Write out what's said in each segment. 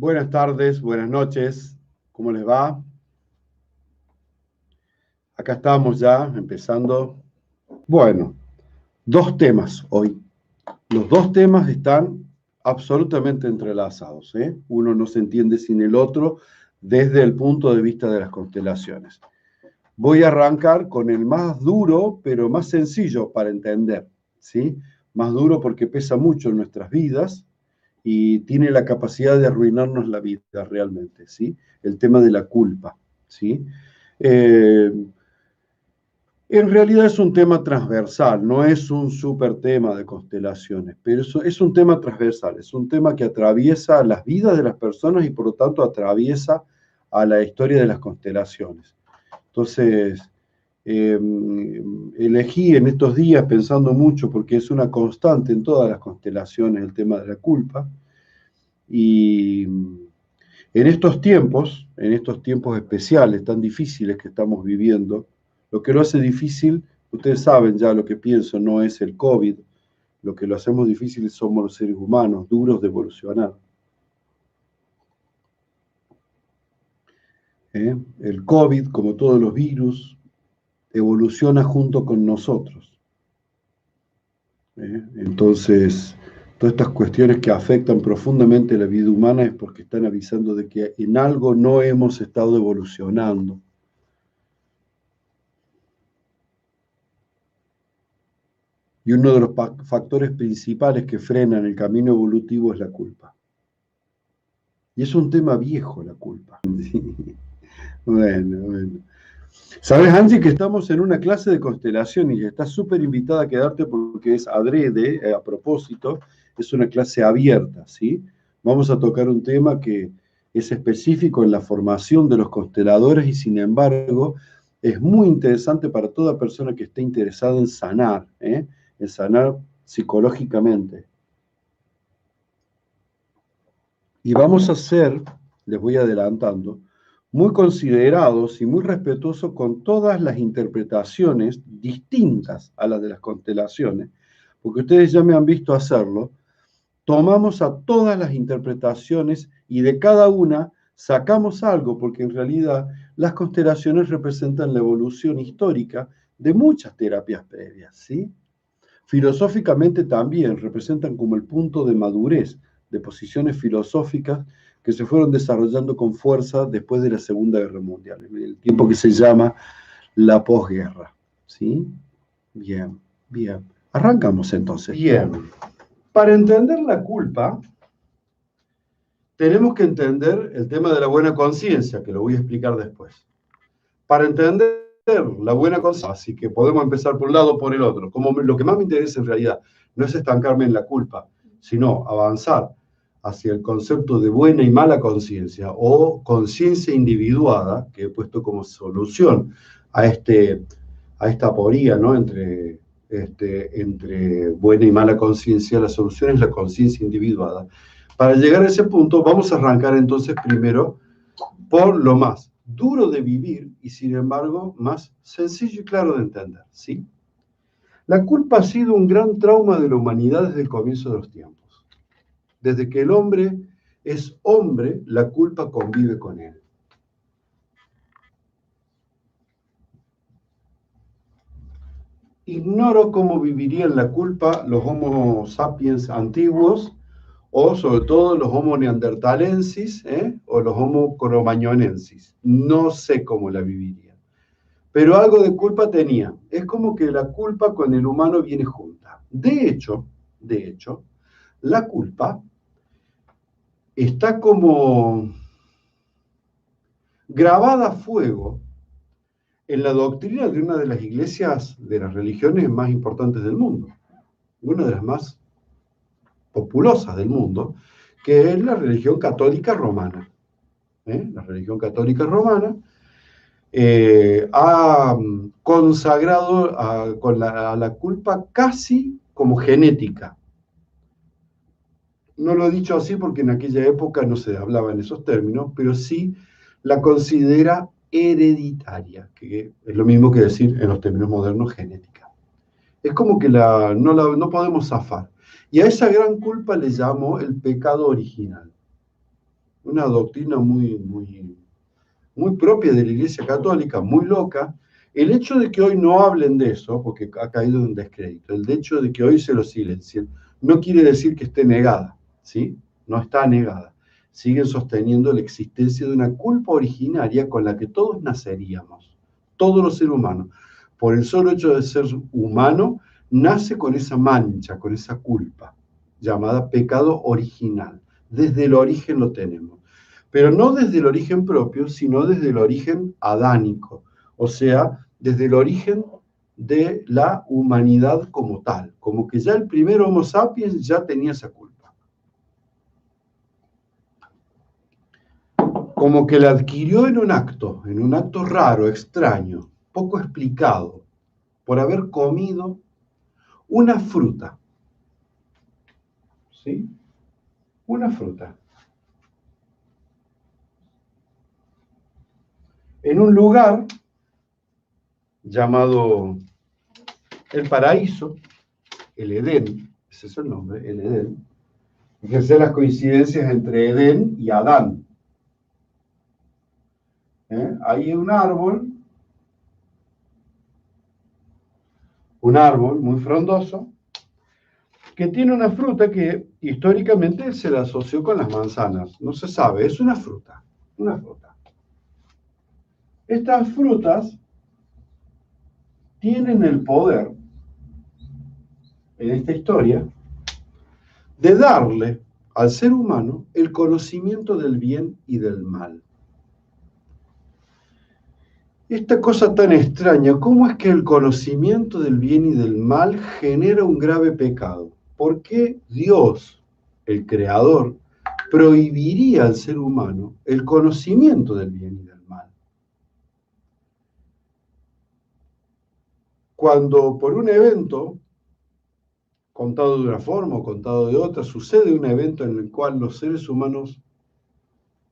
Buenas tardes, buenas noches, ¿cómo les va? Acá estamos ya empezando. Bueno, dos temas hoy. Los dos temas están absolutamente entrelazados, ¿eh? Uno no se entiende sin el otro desde el punto de vista de las constelaciones. Voy a arrancar con el más duro, pero más sencillo para entender, ¿sí? Más duro porque pesa mucho en nuestras vidas y tiene la capacidad de arruinarnos la vida realmente, ¿sí? El tema de la culpa, ¿sí? Eh, en realidad es un tema transversal, no es un súper tema de constelaciones, pero es un tema transversal, es un tema que atraviesa las vidas de las personas y por lo tanto atraviesa a la historia de las constelaciones. Entonces, eh, elegí en estos días pensando mucho, porque es una constante en todas las constelaciones el tema de la culpa, y en estos tiempos especiales tan difíciles que estamos viviendo, lo que lo hace difícil, ustedes saben ya lo que pienso, no es el COVID, lo que lo hacemos difícil somos los seres humanos, duros de evolucionar. El COVID, como todos los virus, evoluciona junto con nosotros. Entonces, todas estas cuestiones que afectan profundamente la vida humana es porque están avisando de que en algo no hemos estado evolucionando. Y uno de los factores principales que frenan el camino evolutivo es la culpa. Y es un tema viejo la culpa. Bueno. Sabes, Angie, que estamos en una clase de constelación y estás súper invitada a quedarte porque es adrede, a propósito, es una clase abierta, ¿sí? Vamos a tocar un tema que es específico en la formación de los consteladores y sin embargo es muy interesante para toda persona que esté interesada en sanar, en sanar psicológicamente. Y vamos a ser, les voy adelantando, muy considerados y muy respetuosos con todas las interpretaciones distintas a las de las constelaciones, porque ustedes ya me han visto hacerlo. Tomamos a todas las interpretaciones y de cada una sacamos algo, porque en realidad las constelaciones representan la evolución histórica de muchas terapias previas, ¿sí? Filosóficamente también representan como el punto de madurez de posiciones filosóficas que se fueron desarrollando con fuerza después de la Segunda Guerra Mundial, en el tiempo que se llama la posguerra. ¿Sí? Bien, bien. Arrancamos entonces. Bien. Para entender la culpa, tenemos que entender el tema de la buena conciencia, que lo voy a explicar después. Para entender la buena conciencia, así que podemos empezar por un lado o por el otro. Como lo que más me interesa en realidad no es estancarme en la culpa, sino avanzar hacia el concepto de buena y mala conciencia o conciencia individuada, que he puesto como solución a esta aporía, ¿no? entre buena y mala conciencia. La solución es la conciencia individuada. Para llegar a ese punto, vamos a arrancar entonces primero por lo más duro de vivir y sin embargo más sencillo y claro de entender, ¿sí? La culpa ha sido un gran trauma de la humanidad desde el comienzo de los tiempos. Desde que el hombre es hombre, la culpa convive con él. Ignoro cómo vivirían la culpa los Homo sapiens antiguos, o sobre todo los Homo neanderthalensis, o los Homo cromañonensis. No sé cómo la vivirían. Pero algo de culpa tenía. Es como que la culpa con el humano viene junta. De hecho, la culpa está como grabada a fuego en la doctrina de una de las iglesias, de las religiones más importantes del mundo, una de las más populosas del mundo, que es la religión católica romana. La religión católica romana ha consagrado a la culpa casi como genética. No lo he dicho así porque en aquella época no se hablaba en esos términos, pero sí la considera hereditaria, que es lo mismo que decir en los términos modernos genética. Es como que no podemos zafar. Y a esa gran culpa le llamo el pecado original. una doctrina muy propia de la Iglesia Católica, muy loca. El hecho de que hoy no hablen de eso, porque ha caído en descrédito, el hecho de que hoy se lo silencien, no quiere decir que esté negada, ¿sí? No está negada. Siguen sosteniendo la existencia de una culpa originaria con la que todos naceríamos, todos los seres humanos. Por el solo hecho de ser humano, nace con esa mancha, con esa culpa, llamada pecado original. Desde el origen lo tenemos. Pero no desde el origen propio, sino desde el origen adánico, o sea, desde el origen de la humanidad como tal, como que ya el primer Homo sapiens ya tenía esa culpa. Como que la adquirió en un acto raro, extraño, poco explicado, por haber comido una fruta. ¿Sí? Una fruta. En un lugar llamado el paraíso, el Edén, ese es el nombre, el Edén. Fíjense las coincidencias entre Edén y Adán. Hay un árbol muy frondoso, que tiene una fruta que históricamente se la asoció con las manzanas. No se sabe, es una fruta, una fruta. Estas frutas tienen el poder, en esta historia, de darle al ser humano el conocimiento del bien y del mal. Esta cosa tan extraña, ¿cómo es que el conocimiento del bien y del mal genera un grave pecado? ¿Por qué Dios, el Creador, prohibiría al ser humano el conocimiento del bien y del mal? Cuando por un evento, contado de una forma o contado de otra, sucede un evento en el cual los seres humanos,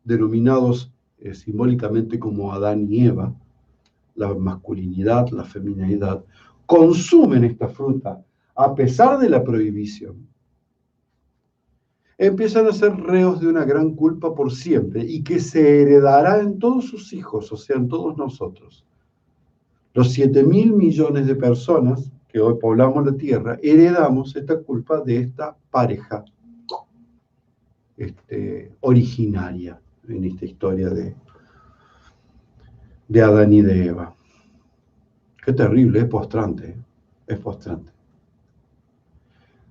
denominados simbólicamente como Adán y Eva, la masculinidad, la feminidad, consumen esta fruta a pesar de la prohibición, empiezan a ser reos de una gran culpa por siempre y que se heredará en todos sus hijos, o sea, en todos nosotros. Los 7.000 millones de personas que hoy poblamos la Tierra, heredamos esta culpa de esta pareja originaria en esta historia de Adán y de Eva. Qué terrible, es postrante, es postrante.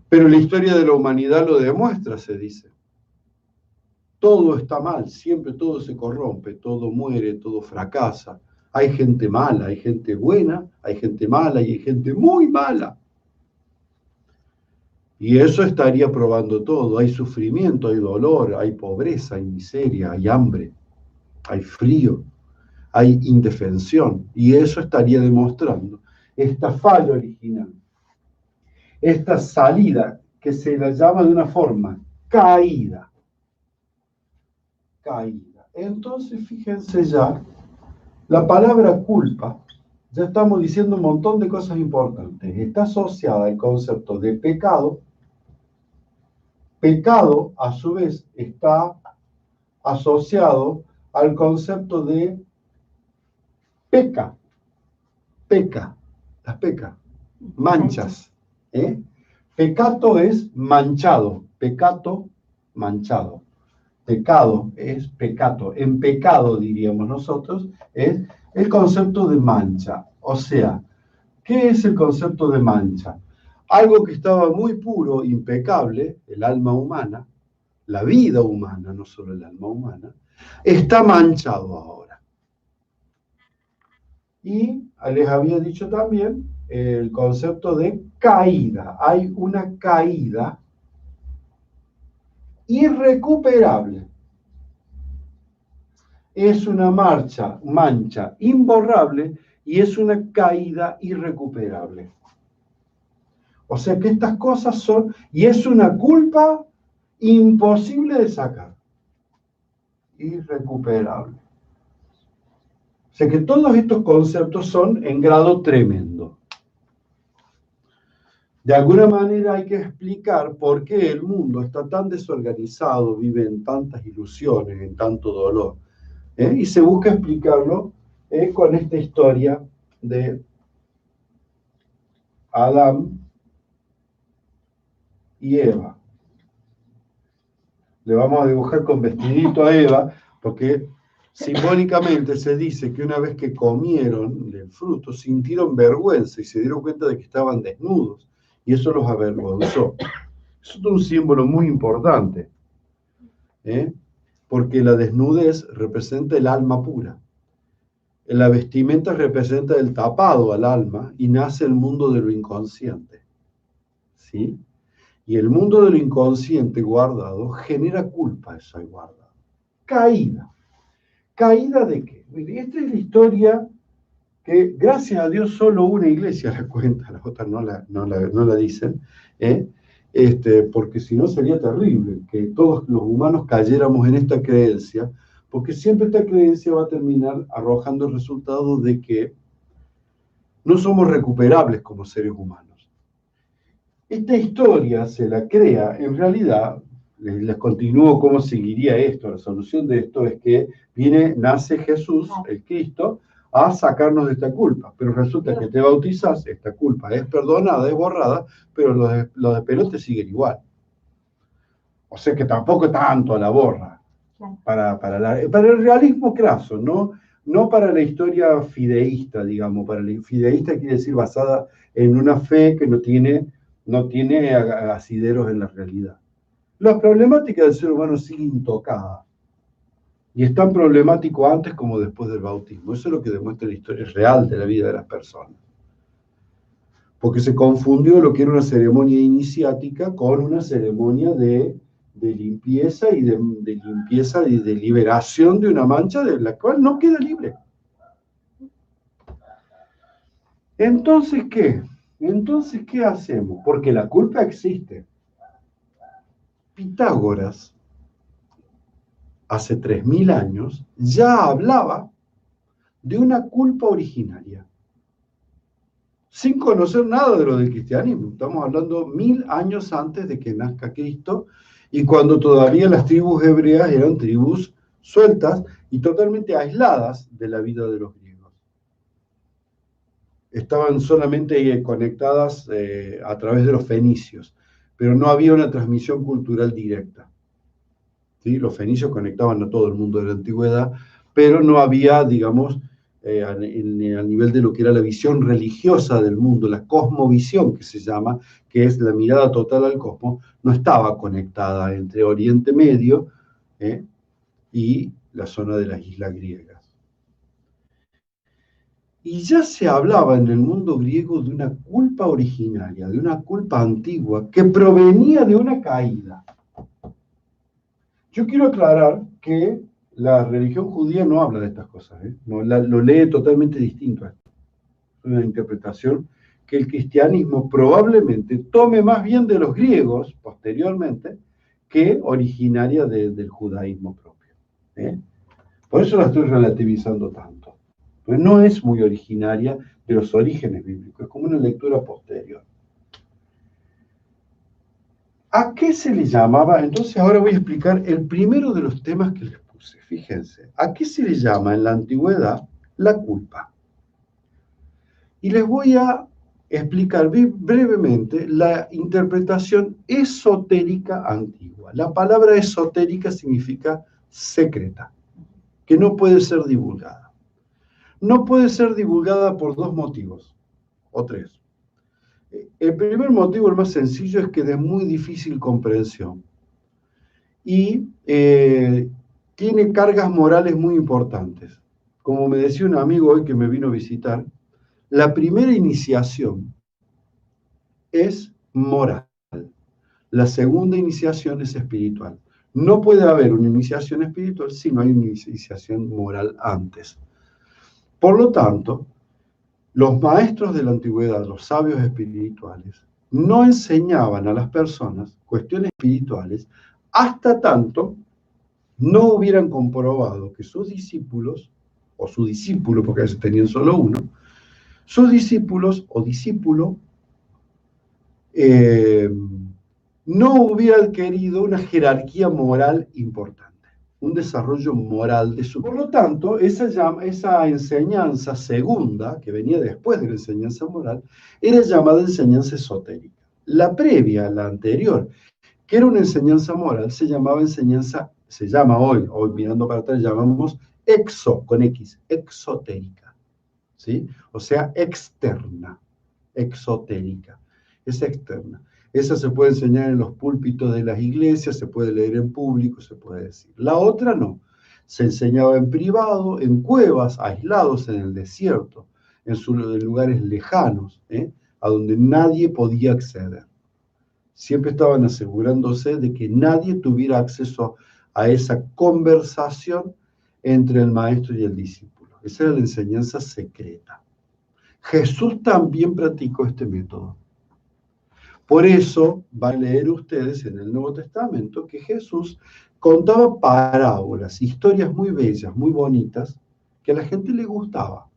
Pero la historia de la humanidad lo demuestra, se dice. Todo está mal, siempre todo se corrompe, todo muere, todo fracasa. Hay gente mala, hay gente buena, hay gente mala y hay gente muy mala. Y eso estaría probando todo. Hay sufrimiento, hay dolor, hay pobreza, hay miseria, hay hambre, hay frío, hay indefensión. Y eso estaría demostrando esta falla original, esta salida que se la llama de una forma caída. Caída. Entonces, fíjense ya, la palabra culpa, ya estamos diciendo un montón de cosas importantes. Está asociada al concepto de pecado. Pecado, a su vez, está asociado al concepto de peca. Peca, las pecas, manchas. Pecato es manchado, pecato, manchado. Pecado es pecato. En pecado, diríamos nosotros, es el concepto de mancha. O sea, ¿qué es el concepto de mancha? Algo que estaba muy puro, impecable, el alma humana, la vida humana, no solo el alma humana, está manchado ahora. Y les había dicho también el concepto de caída. Hay una caída irrecuperable. Es una mancha imborrable y es una caída irrecuperable. O sea que estas cosas son, y es una culpa imposible de sacar, irrecuperable. O sea que todos estos conceptos son en grado tremendo. De alguna manera hay que explicar por qué el mundo está tan desorganizado, vive en tantas ilusiones, en tanto dolor. Y se busca explicarlo con esta historia de Adán y Eva. Le vamos a dibujar con vestidito a Eva, porque simbólicamente se dice que una vez que comieron el fruto, sintieron vergüenza y se dieron cuenta de que estaban desnudos, y eso los avergonzó. Eso es un símbolo muy importante, porque la desnudez representa el alma pura. La vestimenta representa el tapado al alma y nace el mundo de lo inconsciente. ¿Sí? Y el mundo de lo inconsciente guardado genera culpa, eso hay guardado. Caída. ¿Caída de qué? Mire, esta es la historia que, gracias a Dios, solo una iglesia la cuenta, las otras no la dicen, porque si no sería terrible que todos los humanos cayéramos en esta creencia, porque siempre esta creencia va a terminar arrojando el resultado de que no somos recuperables como seres humanos. Esta historia se la crea, en realidad, les continúo cómo seguiría esto, la solución de esto es que nace Jesús, el Cristo, a sacarnos de esta culpa, pero resulta que te bautizas, esta culpa es perdonada, es borrada, pero los de pelote siguen igual. O sea que tampoco tanto a la borra, para el realismo craso, no para la historia fideísta, digamos, para la fideísta quiere decir basada en una fe que no tiene asideros en la realidad. La problemática del ser humano sigue intocada. Y es tan problemático antes como después del bautismo. Eso es lo que demuestra la historia real de la vida de las personas. Porque se confundió lo que era una ceremonia iniciática con una ceremonia de limpieza y de limpieza y de liberación de una mancha de la cual no queda libre. Entonces, ¿qué? Entonces, ¿qué hacemos? Porque la culpa existe. Pitágoras, hace 3000 años, ya hablaba de una culpa originaria, sin conocer nada de lo del cristianismo. Estamos hablando 1000 años antes de que nazca Cristo, y cuando todavía las tribus hebreas eran tribus sueltas y totalmente aisladas de la vida de los griegos. Estaban solamente conectadas a través de los fenicios, pero no había una transmisión cultural directa. ¿Sí? Los fenicios conectaban a todo el mundo de la antigüedad, pero no había, digamos, al nivel de lo que era la visión religiosa del mundo, la cosmovisión que se llama, que es la mirada total al cosmos, no estaba conectada entre Oriente Medio y la zona de las islas griegas. Y ya se hablaba en el mundo griego de una culpa originaria, de una culpa antigua, que provenía de una caída. Yo quiero aclarar que la religión judía no habla de estas cosas, no, lo lee totalmente distinto a esto. Es una interpretación que el cristianismo probablemente tome más bien de los griegos, posteriormente, que originaria del judaísmo propio. Por eso la estoy relativizando tanto. Pues no es muy originaria de los orígenes bíblicos, es como una lectura posterior. ¿A qué se le llamaba? Entonces ahora voy a explicar el primero de los temas que les puse. Fíjense, ¿a qué se le llama en la antigüedad la culpa? Y les voy a explicar brevemente la interpretación esotérica antigua. La palabra esotérica significa secreta, que no puede ser divulgada. No puede ser divulgada por dos motivos, o tres. El primer motivo, el más sencillo, es que es de muy difícil comprensión y tiene cargas morales muy importantes. Como me decía un amigo hoy que me vino a visitar, la primera iniciación es moral, la segunda iniciación es espiritual. No puede haber una iniciación espiritual si no hay una iniciación moral antes. Por lo tanto, los maestros de la antigüedad, los sabios espirituales, no enseñaban a las personas cuestiones espirituales hasta tanto no hubieran comprobado que sus discípulos, o su discípulo, porque a veces tenían solo uno, sus discípulos o discípulo eh, no hubiera adquirido una jerarquía moral importante, un desarrollo moral de su... Por lo tanto, esa enseñanza segunda, que venía después de la enseñanza moral, era llamada enseñanza esotérica. La previa, la anterior, que era una enseñanza moral, se llama hoy mirando para atrás, llamamos con X, exotérica, ¿sí? O sea, externa, exotérica, es externa. Esa se puede enseñar en los púlpitos de las iglesias, se puede leer en público, se puede decir. La otra no. Se enseñaba en privado, en cuevas, aislados en el desierto, en lugares lejanos, a donde nadie podía acceder. Siempre estaban asegurándose de que nadie tuviera acceso a esa conversación entre el maestro y el discípulo. Esa era la enseñanza secreta. Jesús también practicó este método. Por eso van a leer ustedes en el Nuevo Testamento que Jesús contaba parábolas, historias muy bellas, muy bonitas, que a la gente le gustaba.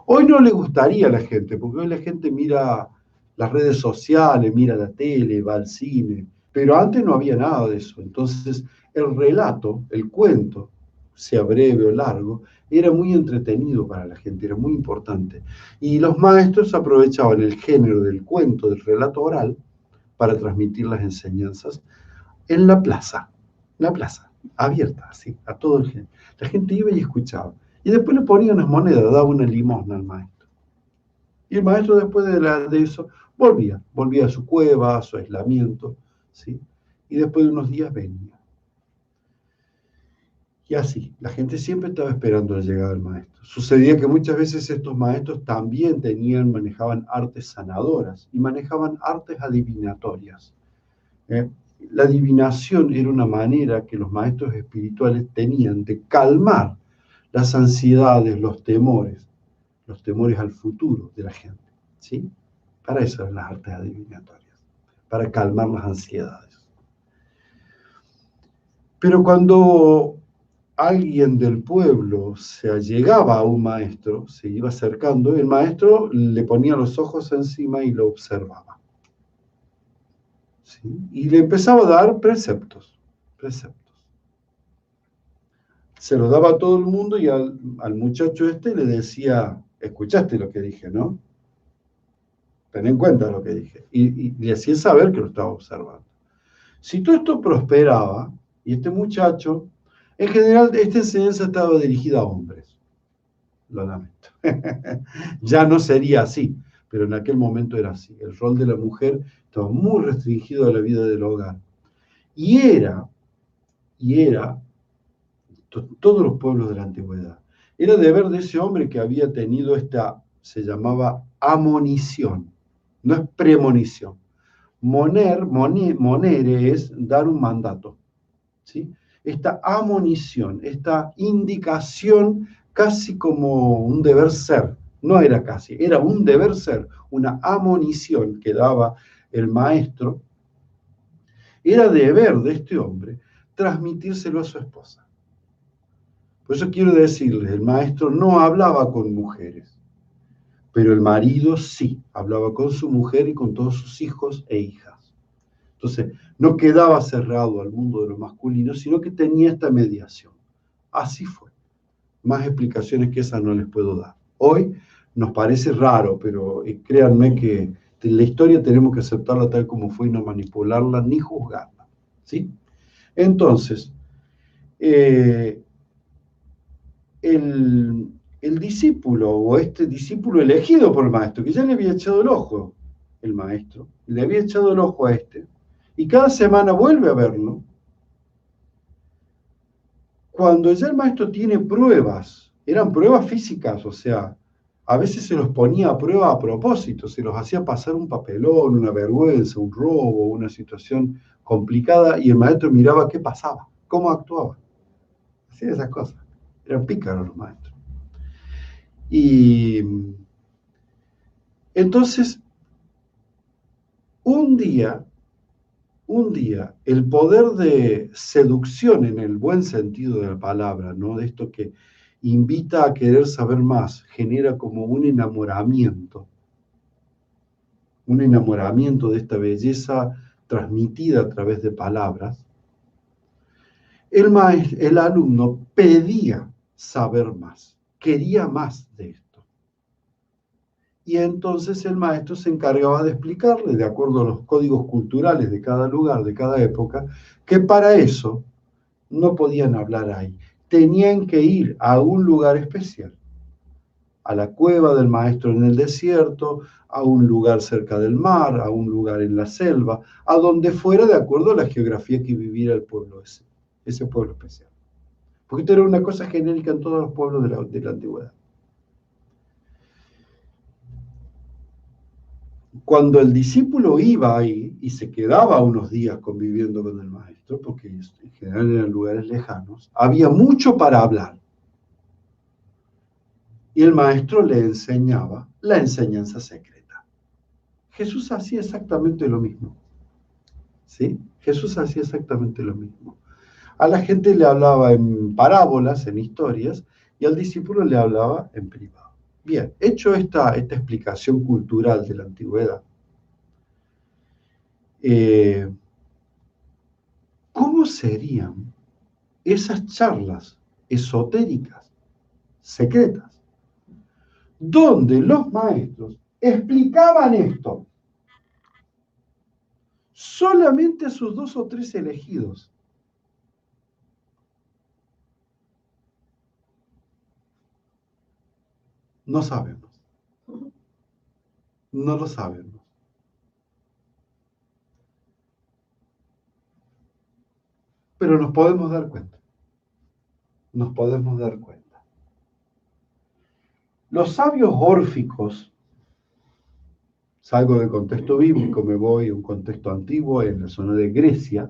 Hoy no le gustaría a la gente, porque hoy la gente mira las redes sociales, mira la tele, va al cine, pero antes no había nada de eso. Entonces, el relato, el cuento, sea breve o largo, era muy entretenido para la gente, era muy importante. Y los maestros aprovechaban el género del cuento, del relato oral, para transmitir las enseñanzas en la plaza, abierta, así, a todo el gente. La gente iba y escuchaba. Y después le ponían unas monedas, daba una limosna al maestro. Y el maestro después de eso volvía a su cueva, a su aislamiento, ¿sí? Y después de unos días venía. Y así, la gente siempre estaba esperando la llegada del maestro. Sucedía que muchas veces estos maestros también manejaban artes sanadoras y manejaban artes adivinatorias. La adivinación era una manera que los maestros espirituales tenían de calmar las ansiedades, los temores al futuro de la gente, ¿sí? Para eso eran las artes adivinatorias, para calmar las ansiedades. Pero cuando alguien del pueblo se allegaba a un maestro, se iba acercando, el maestro le ponía los ojos encima y lo observaba, ¿sí? Y le empezaba a dar preceptos. Se los daba a todo el mundo y al muchacho este le decía, escuchaste lo que dije, ¿no? Ten en cuenta lo que dije. Y le hacía saber que lo estaba observando. Si todo esto prosperaba, y este muchacho, en general esta enseñanza estaba dirigida a hombres, lo lamento. Ya no sería así, pero en aquel momento era así. El rol de la mujer estaba muy restringido a la vida del hogar. Y era todos los pueblos de la antigüedad. Era deber de ese hombre que había tenido se llamaba amonición, no es premonición. Monere es dar un mandato, ¿sí? Esta amonición, esta indicación casi como un deber ser, no era casi, era un deber ser, una amonición que daba el maestro, era deber de este hombre transmitírselo a su esposa. Por eso quiero decirles, el maestro no hablaba con mujeres, pero el marido sí, hablaba con su mujer y con todos sus hijos e hijas. Entonces, no quedaba cerrado al mundo de lo masculino, sino que tenía esta mediación. Así fue. Más explicaciones que esa no les puedo dar. Hoy nos parece raro, pero créanme que la historia tenemos que aceptarla tal como fue y no manipularla ni juzgarla, ¿sí? Entonces, el discípulo o este discípulo elegido por el maestro, que ya le había echado el ojo, el maestro, le había echado el ojo a este, y cada semana vuelve a verlo, cuando ya el maestro tiene pruebas, eran pruebas físicas, o sea, a veces se los ponía a prueba a propósito, se los hacía pasar un papelón, una vergüenza, un robo, una situación complicada, y el maestro miraba qué pasaba, cómo actuaba. Hacía esas cosas. Eran pícaros los maestros. Y entonces, un día, el poder de seducción en el buen sentido de la palabra, ¿no? De esto que invita a querer saber más, genera como un enamoramiento. un enamoramiento de esta belleza transmitida a través de palabras, el alumno pedía saber más, quería más de esto. Y entonces el maestro se encargaba de explicarle, de acuerdo a los códigos culturales de cada lugar, de cada época, que para eso no podían hablar ahí. Tenían que ir a un lugar especial, a la cueva del maestro en el desierto, a un lugar cerca del mar, a un lugar en la selva, a donde fuera de acuerdo a la geografía que viviera el pueblo ese pueblo especial. Porque esto era una cosa genérica en todos los pueblos de la antigüedad. Cuando el discípulo iba ahí y se quedaba unos días conviviendo con el maestro, porque en general eran lugares lejanos, había mucho para hablar. Y el maestro le enseñaba la enseñanza secreta. Jesús hacía exactamente lo mismo. ¿Sí? Jesús hacía exactamente lo mismo. A la gente le hablaba en parábolas, en historias, y al discípulo le hablaba en privado. Bien, hecho esta explicación cultural de la antigüedad, ¿cómo serían esas charlas esotéricas, secretas, donde los maestros explicaban esto solamente a sus 2 o 3 elegidos? No sabemos. No lo sabemos. Pero nos podemos dar cuenta. Nos podemos dar cuenta. Los sabios órficos, salgo del contexto bíblico, me voy a un contexto antiguo en la zona de Grecia,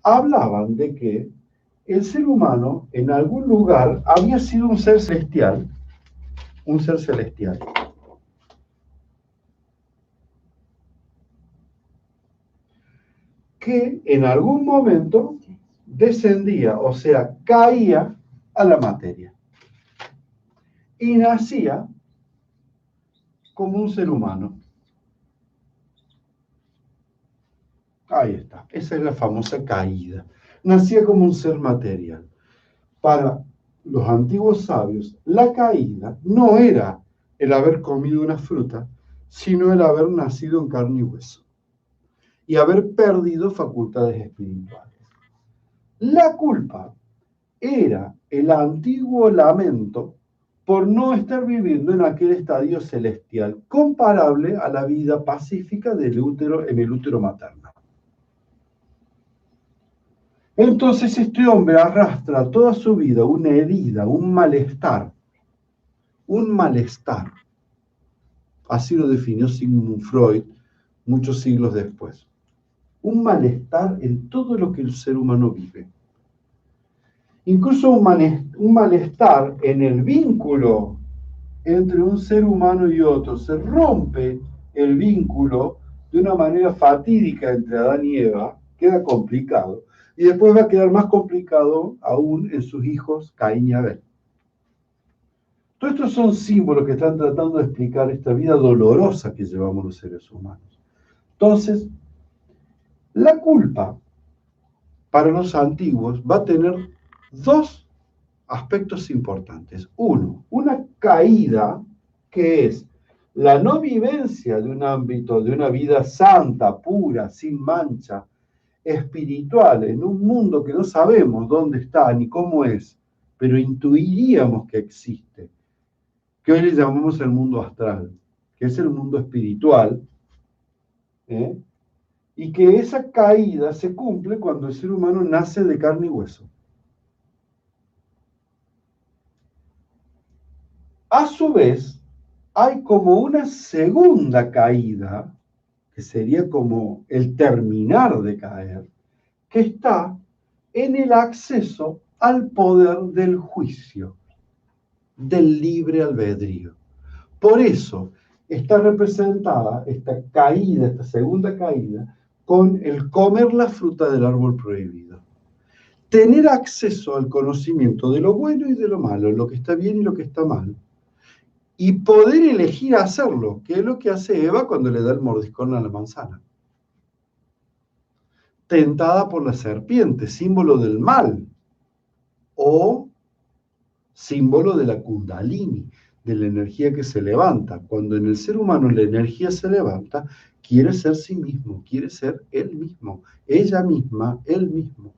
hablaban de que el ser humano en algún lugar había sido un ser celestial, que en algún momento descendía, o sea, caía a la materia y nacía como un ser humano. Ahí está, esa es la famosa caída. Nacía como un ser material. Para los antiguos sabios, la caída no era el haber comido una fruta, sino el haber nacido en carne y hueso y haber perdido facultades espirituales. La culpa era el antiguo lamento por no estar viviendo en aquel estadio celestial, comparable a la vida pacífica del útero en el útero materno. Entonces este hombre arrastra toda su vida una herida, un malestar. Así lo definió Sigmund Freud muchos siglos después. Un malestar en todo lo que el ser humano vive. Incluso un malestar en el vínculo entre un ser humano y otro. Se rompe el vínculo de una manera fatídica entre Adán y Eva, queda complicado. Y después va a quedar más complicado aún en sus hijos Caín y Abel. Todos estos son símbolos que están tratando de explicar esta vida dolorosa que llevamos los seres humanos. Entonces, la culpa para los antiguos va a tener 2 aspectos importantes. Uno, una caída que es la no vivencia de un ámbito, de una vida santa, pura, sin mancha, espiritual, en un mundo que no sabemos dónde está ni cómo es, pero intuiríamos que existe, que hoy le llamamos el mundo astral, que es el mundo espiritual, y que esa caída se cumple cuando el ser humano nace de carne y hueso. A su vez, hay como una segunda caída, que sería como el terminar de caer, que está en el acceso al poder del juicio, del libre albedrío. Por eso está representada esta caída, esta segunda caída, con el comer la fruta del árbol prohibido. Tener acceso al conocimiento de lo bueno y de lo malo, lo que está bien y lo que está mal, y poder elegir hacerlo, que es lo que hace Eva cuando le da el mordiscón a la manzana. Tentada por la serpiente, símbolo del mal, o símbolo de la Kundalini, de la energía que se levanta. Cuando en el ser humano la energía se levanta, quiere ser sí mismo, quiere ser él mismo, ella misma, él mismo.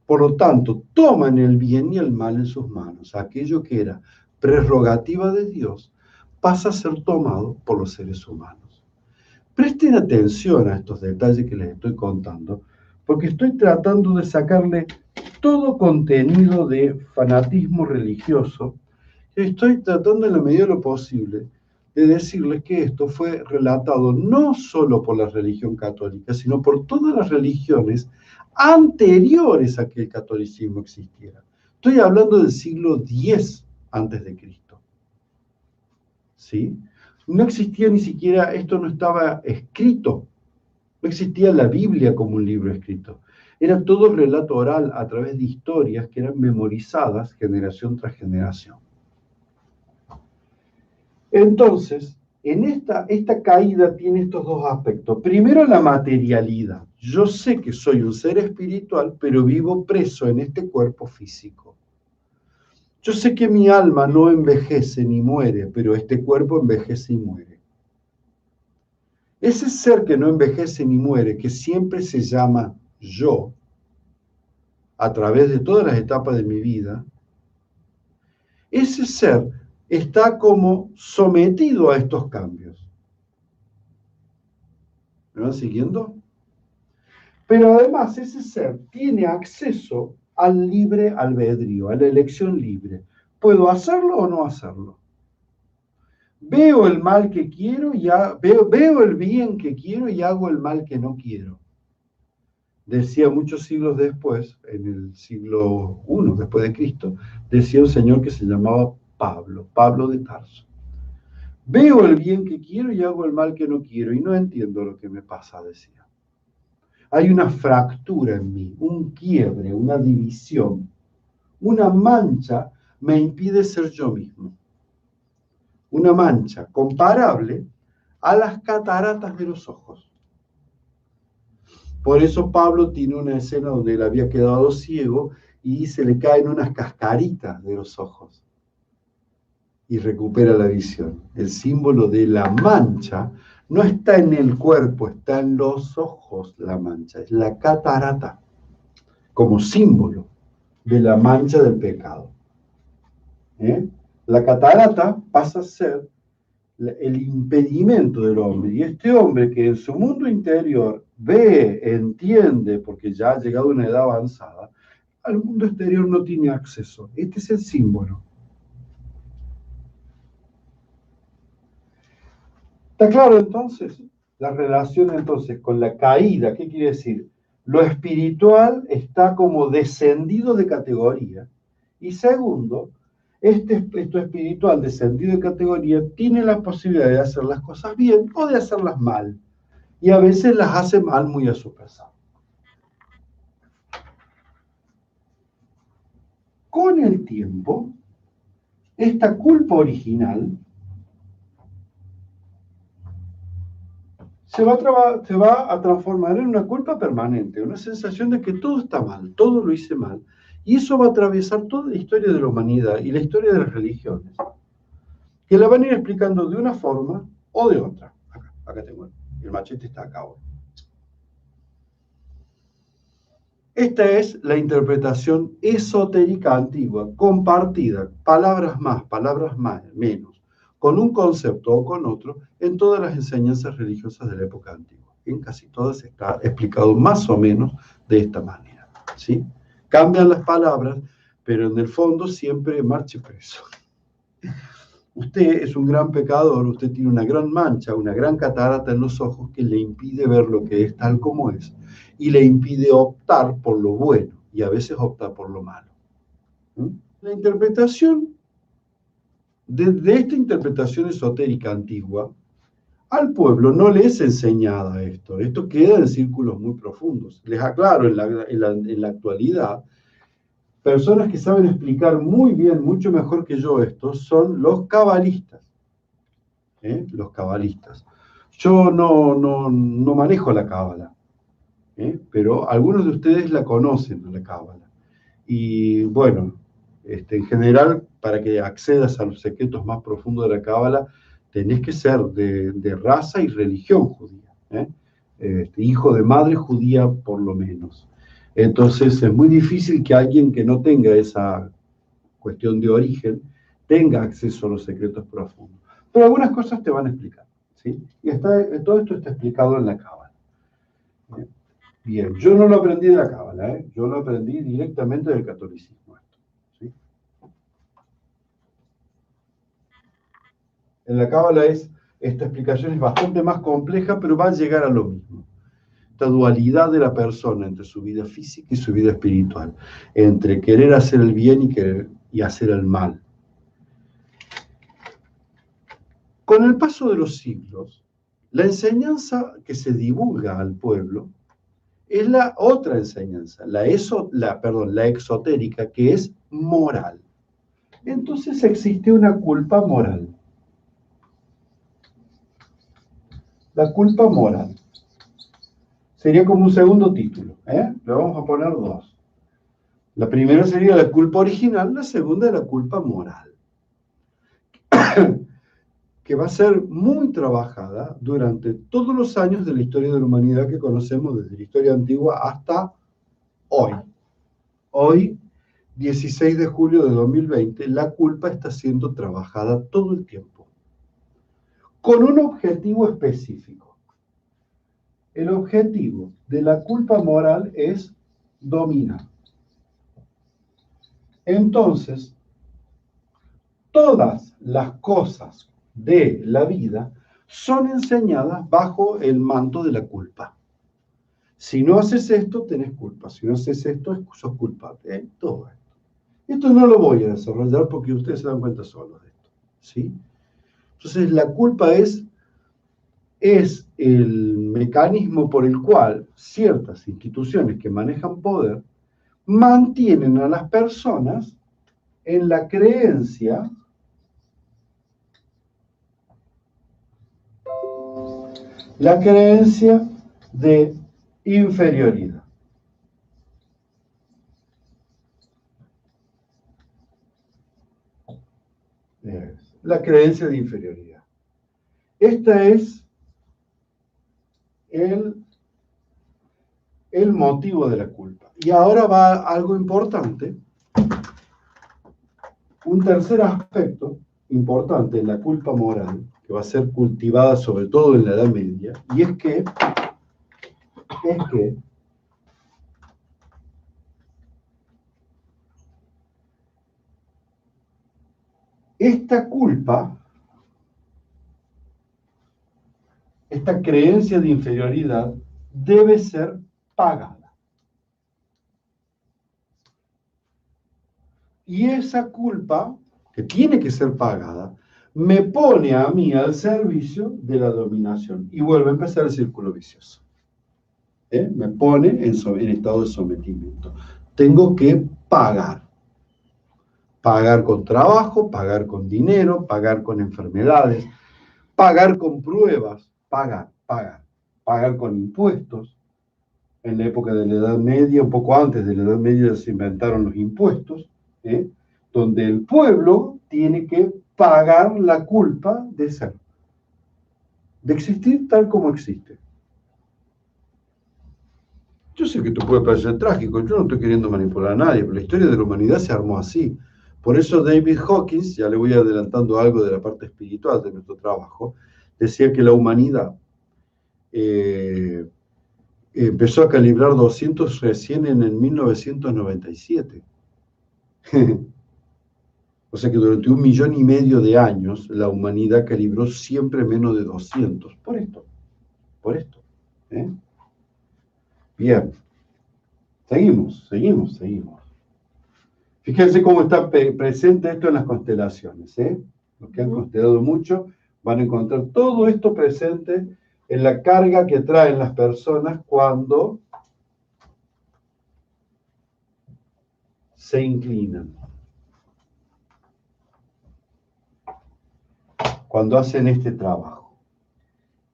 Por lo tanto, toman el bien y el mal en sus manos. Aquello que era prerrogativa de Dios pasa a ser tomado por los seres humanos. Presten atención a estos detalles que les estoy contando, porque estoy tratando de sacarle todo contenido de fanatismo religioso. Estoy tratando en la medida de lo posible de decirles que esto fue relatado no solo por la religión católica, sino por todas las religiones anteriores a que el catolicismo existiera. Estoy hablando del siglo X antes de Cristo. ¿Sí? No existía ni siquiera, esto no estaba escrito, no existía la Biblia como un libro escrito. Era todo relato oral a través de historias que eran memorizadas generación tras generación. Entonces, en esta caída tiene estos dos aspectos. Primero, la materialidad. Yo sé que soy un ser espiritual, pero vivo preso en este cuerpo físico. Yo sé que mi alma no envejece ni muere, pero este cuerpo envejece y muere. Ese ser que no envejece ni muere, que siempre se llama yo, a través de todas las etapas de mi vida, ese ser está como sometido a estos cambios. ¿Me van siguiendo? Pero además ese ser tiene acceso al libre albedrío, a la elección libre. ¿Puedo hacerlo o no hacerlo? Veo el mal que quiero y veo el bien que quiero y hago el mal que no quiero. Decía muchos siglos después, en el siglo I después de Cristo, decía un señor que se llamaba Pablo, Pablo de Tarso. Veo el bien que quiero y hago el mal que no quiero y no entiendo lo que me pasa, decía. Hay una fractura en mí, un quiebre, una división, una mancha me impide ser yo mismo. Una mancha comparable a las cataratas de los ojos. Por eso Pablo tiene una escena donde él había quedado ciego y se le caen unas cascaritas de los ojos y recupera la visión. El símbolo de la mancha no está en el cuerpo, está en los ojos la mancha, es la catarata, como símbolo de la mancha del pecado. La catarata pasa a ser el impedimento del hombre, y este hombre que en su mundo interior ve, entiende, porque ya ha llegado a una edad avanzada, al mundo exterior no tiene acceso. Este es el símbolo. ¿Está claro entonces? La relación entonces con la caída, ¿qué quiere decir? Lo espiritual está como descendido de categoría. Y segundo, esto espiritual descendido de categoría tiene la posibilidad de hacer las cosas bien o de hacerlas mal. Y a veces las hace mal muy a su pesar. Con el tiempo, esta culpa original se va a transformar en una culpa permanente, una sensación de que todo está mal, todo lo hice mal. Y eso va a atravesar toda la historia de la humanidad y la historia de las religiones, que la van a ir explicando de una forma o de otra. Acá tengo el machete, está acá ahora. Esta es la interpretación esotérica antigua, compartida, palabras más, menos, con un concepto o con otro, en todas las enseñanzas religiosas de la época antigua. En casi todas está explicado más o menos de esta manera. ¿Sí? Cambian las palabras, pero en el fondo siempre marche preso. Usted es un gran pecador, usted tiene una gran mancha, una gran catarata en los ojos que le impide ver lo que es tal como es y le impide optar por lo bueno y a veces opta por lo malo. La interpretación, de esta interpretación esotérica antigua, al pueblo no le es enseñada esto. Esto queda en círculos muy profundos. Les aclaro, en la actualidad, personas que saben explicar muy bien, mucho mejor que yo esto, son los cabalistas. los cabalistas. Yo no manejo la cábala, pero algunos de ustedes la conocen, la cábala. Y bueno, en general, para que accedas a los secretos más profundos de la cábala, tenés que ser de raza y religión judía, hijo de madre judía por lo menos. Entonces es muy difícil que alguien que no tenga esa cuestión de origen tenga acceso a los secretos profundos. Pero algunas cosas te van a explicar, ¿sí? Y todo esto está explicado en la cábala. Bien, yo no lo aprendí de la cábala, yo lo aprendí directamente del catolicismo. ¿Sí? En la cábala esta explicación es bastante más compleja, pero va a llegar a lo mismo. Esta dualidad de la persona entre su vida física y su vida espiritual, entre querer hacer el bien y hacer el mal. Con el paso de los siglos, la enseñanza que se divulga al pueblo es la otra enseñanza, la exotérica, que es moral. Entonces existe una culpa moral. La culpa moral. Sería como un segundo título, Le vamos a poner dos. La primera sería la culpa original, la segunda es la culpa moral. Que va a ser muy trabajada durante todos los años de la historia de la humanidad que conocemos, desde la historia antigua hasta hoy. Hoy, 16 de julio de 2020, la culpa está siendo trabajada todo el tiempo, con un objetivo específico. El objetivo de la culpa moral es dominar. Entonces, todas las cosas de la vida son enseñadas bajo el manto de la culpa. Si no haces esto, tenés culpa. Si no haces esto, sos culpable. Todo esto. Esto no lo voy a desarrollar porque ustedes se dan cuenta solos de esto. ¿Sí? Entonces, la culpa es el mecanismo por el cual ciertas instituciones que manejan poder mantienen a las personas en la creencia de inferioridad. La creencia de inferioridad. Este es el motivo de la culpa. Y ahora va algo importante, un tercer aspecto importante en la culpa moral, que va a ser cultivada sobre todo en la Edad Media, y es que esta culpa, esta creencia de inferioridad, debe ser pagada. Y esa culpa, que tiene que ser pagada, me pone a mí al servicio de la dominación. Y vuelve a empezar el círculo vicioso. Me pone en estado de sometimiento. Tengo que pagar. Pagar con trabajo, pagar con dinero, pagar con enfermedades, pagar con pruebas, pagar con impuestos. En la época de la Edad Media, un poco antes de la Edad Media, se inventaron los impuestos, donde el pueblo tiene que pagar la culpa de ser, de existir tal como existe. Yo sé que esto puede parecer trágico, yo no estoy queriendo manipular a nadie, pero la historia de la humanidad se armó así. Por eso David Hawkins, ya le voy adelantando algo de la parte espiritual de nuestro trabajo, decía que la humanidad empezó a calibrar 200 recién en el 1997. O sea que durante 1,5 millones de años la humanidad calibró siempre menos de 200. Por esto. Bien. Seguimos. Fíjense cómo está presente esto en las constelaciones. Los que han constelado mucho van a encontrar todo esto presente en la carga que traen las personas cuando se inclinan. cuando hacen este trabajo.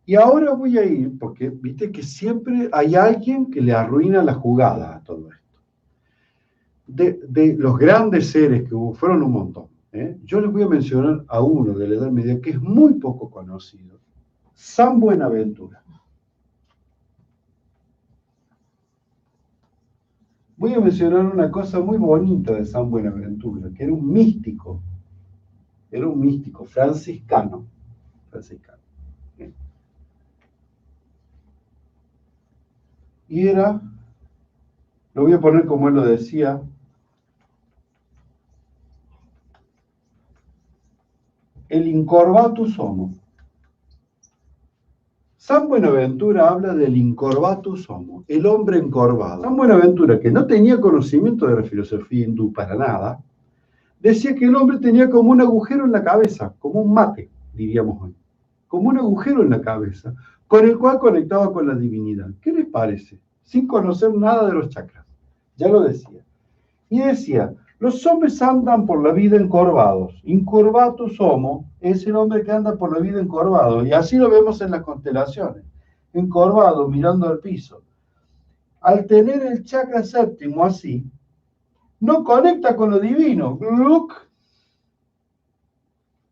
Y ahora voy a ir, porque viste que siempre hay alguien que le arruina la jugada a todo esto. De los grandes seres que hubo, fueron un montón, yo les voy a mencionar a uno de la Edad Media que es muy poco conocido, San Buenaventura. Voy a mencionar una cosa muy bonita de San Buenaventura, que era un místico franciscano. Y era, lo voy a poner como él lo decía, el incorvatus homo. San Buenaventura habla del incorvatus homo, el hombre encorvado. San Buenaventura, que no tenía conocimiento de la filosofía hindú para nada, decía que el hombre tenía como un agujero en la cabeza, como un mate, diríamos hoy, como un agujero en la cabeza, con el cual conectaba con la divinidad. ¿Qué les parece? Sin conocer nada de los chakras. Ya lo decía. Y decía, los hombres andan por la vida encorvados. Incurvatus homo es el hombre que anda por la vida encorvado. Y así lo vemos en las constelaciones. Encorvado, mirando al piso. Al tener el chakra séptimo así, no conecta con lo divino. ¡Gluc!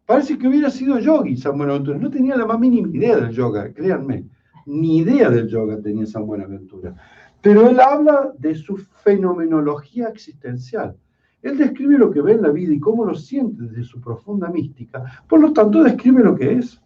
Parece que hubiera sido yogi San Buenaventura. No tenía la más mínima idea del yoga, créanme. Ni idea del yoga tenía San Buenaventura. Pero él habla de su fenomenología existencial. Él describe lo que ve en la vida y cómo lo siente desde su profunda mística. Por lo tanto, describe lo que es.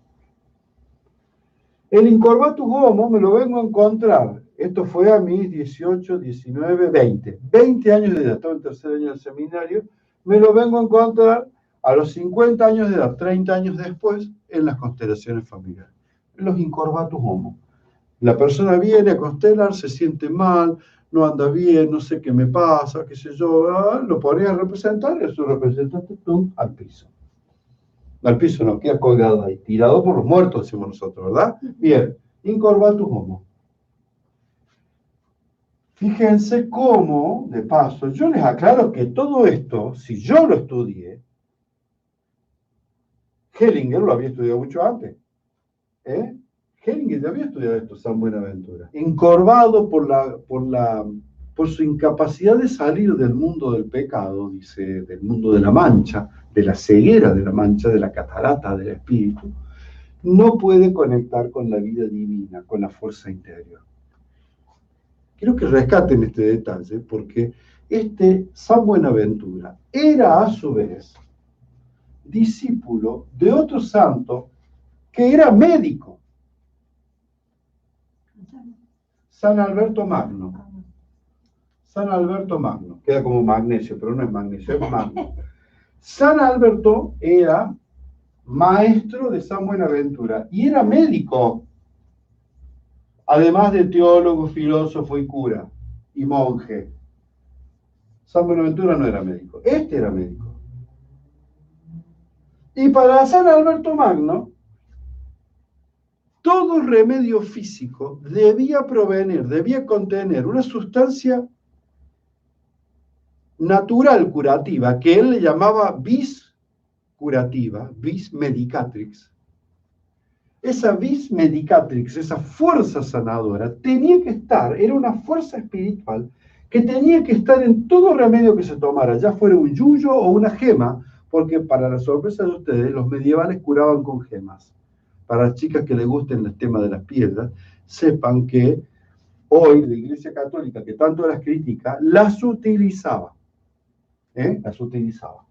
El incorvatus homo me lo vengo a encontrar. Esto fue a mis 18, 19, 20. 20 años de edad. Estaba en tercer año del seminario. Me lo vengo a encontrar a los 50 años de edad, 30 años después, en las constelaciones familiares. Los incorvatus homo. La persona viene a constelar, se siente mal, no anda bien, no sé qué me pasa, qué sé yo, lo podría representar, eso representaste tú al piso. Al piso no, queda colgado ahí, tirado por los muertos, decimos nosotros, ¿verdad? Bien, incorvatus homo. Fíjense cómo, de paso, yo les aclaro que todo esto, si yo lo estudié, Hellinger lo había estudiado mucho antes, Hellinger ya había estudiado esto, San Buenaventura. Encorvado por su incapacidad de salir del mundo del pecado, dice, del mundo de la mancha, de la ceguera de la mancha, de la catarata del espíritu, no puede conectar con la vida divina, con la fuerza interior. Quiero que rescaten este detalle, porque este San Buenaventura era a su vez discípulo de otro santo que era médico. San Alberto Magno. San Alberto Magno. Queda como magnesio, pero no es magnesio, es magno. San Alberto era maestro de San Buenaventura y era médico, además de teólogo, filósofo y cura y monje. San Buenaventura no era médico, este era médico. Y para San Alberto Magno, todo remedio físico debía contener una sustancia natural curativa, que él le llamaba vis curativa, vis medicatrix. Esa vis medicatrix, esa fuerza sanadora, tenía que estar, era una fuerza espiritual que tenía que estar en todo remedio que se tomara, ya fuera un yuyo o una gema, porque para la sorpresa de ustedes, los medievales curaban con gemas. Para las chicas que les gusten el tema de las piedras, sepan que hoy la Iglesia Católica, que tanto las critica, las utilizaba. Las utilizaba.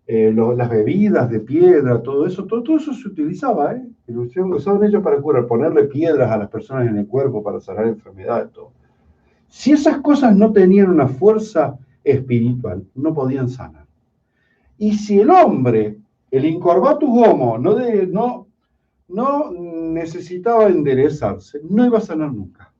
Las bebidas de piedra, todo eso se utilizaba, lo usaban ellos para curar, ponerle piedras a las personas en el cuerpo para sanar enfermedades, todo. Si esas cosas no tenían una fuerza espiritual, no podían sanar. Y si el hombre, el incorvatus homo, no necesitaba enderezarse, no iba a sanar nunca.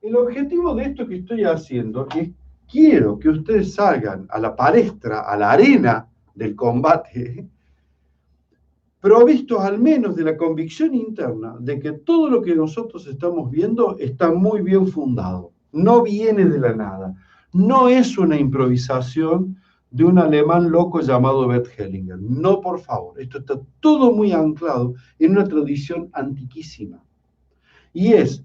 El objetivo de esto que estoy haciendo es quiero que ustedes salgan a la palestra, a la arena del combate, provistos al menos de la convicción interna de que todo lo que nosotros estamos viendo está muy bien fundado, no viene de la nada, no es una improvisación de un alemán loco llamado Bert Hellinger. No, por favor, esto está todo muy anclado en una tradición antiquísima. Y es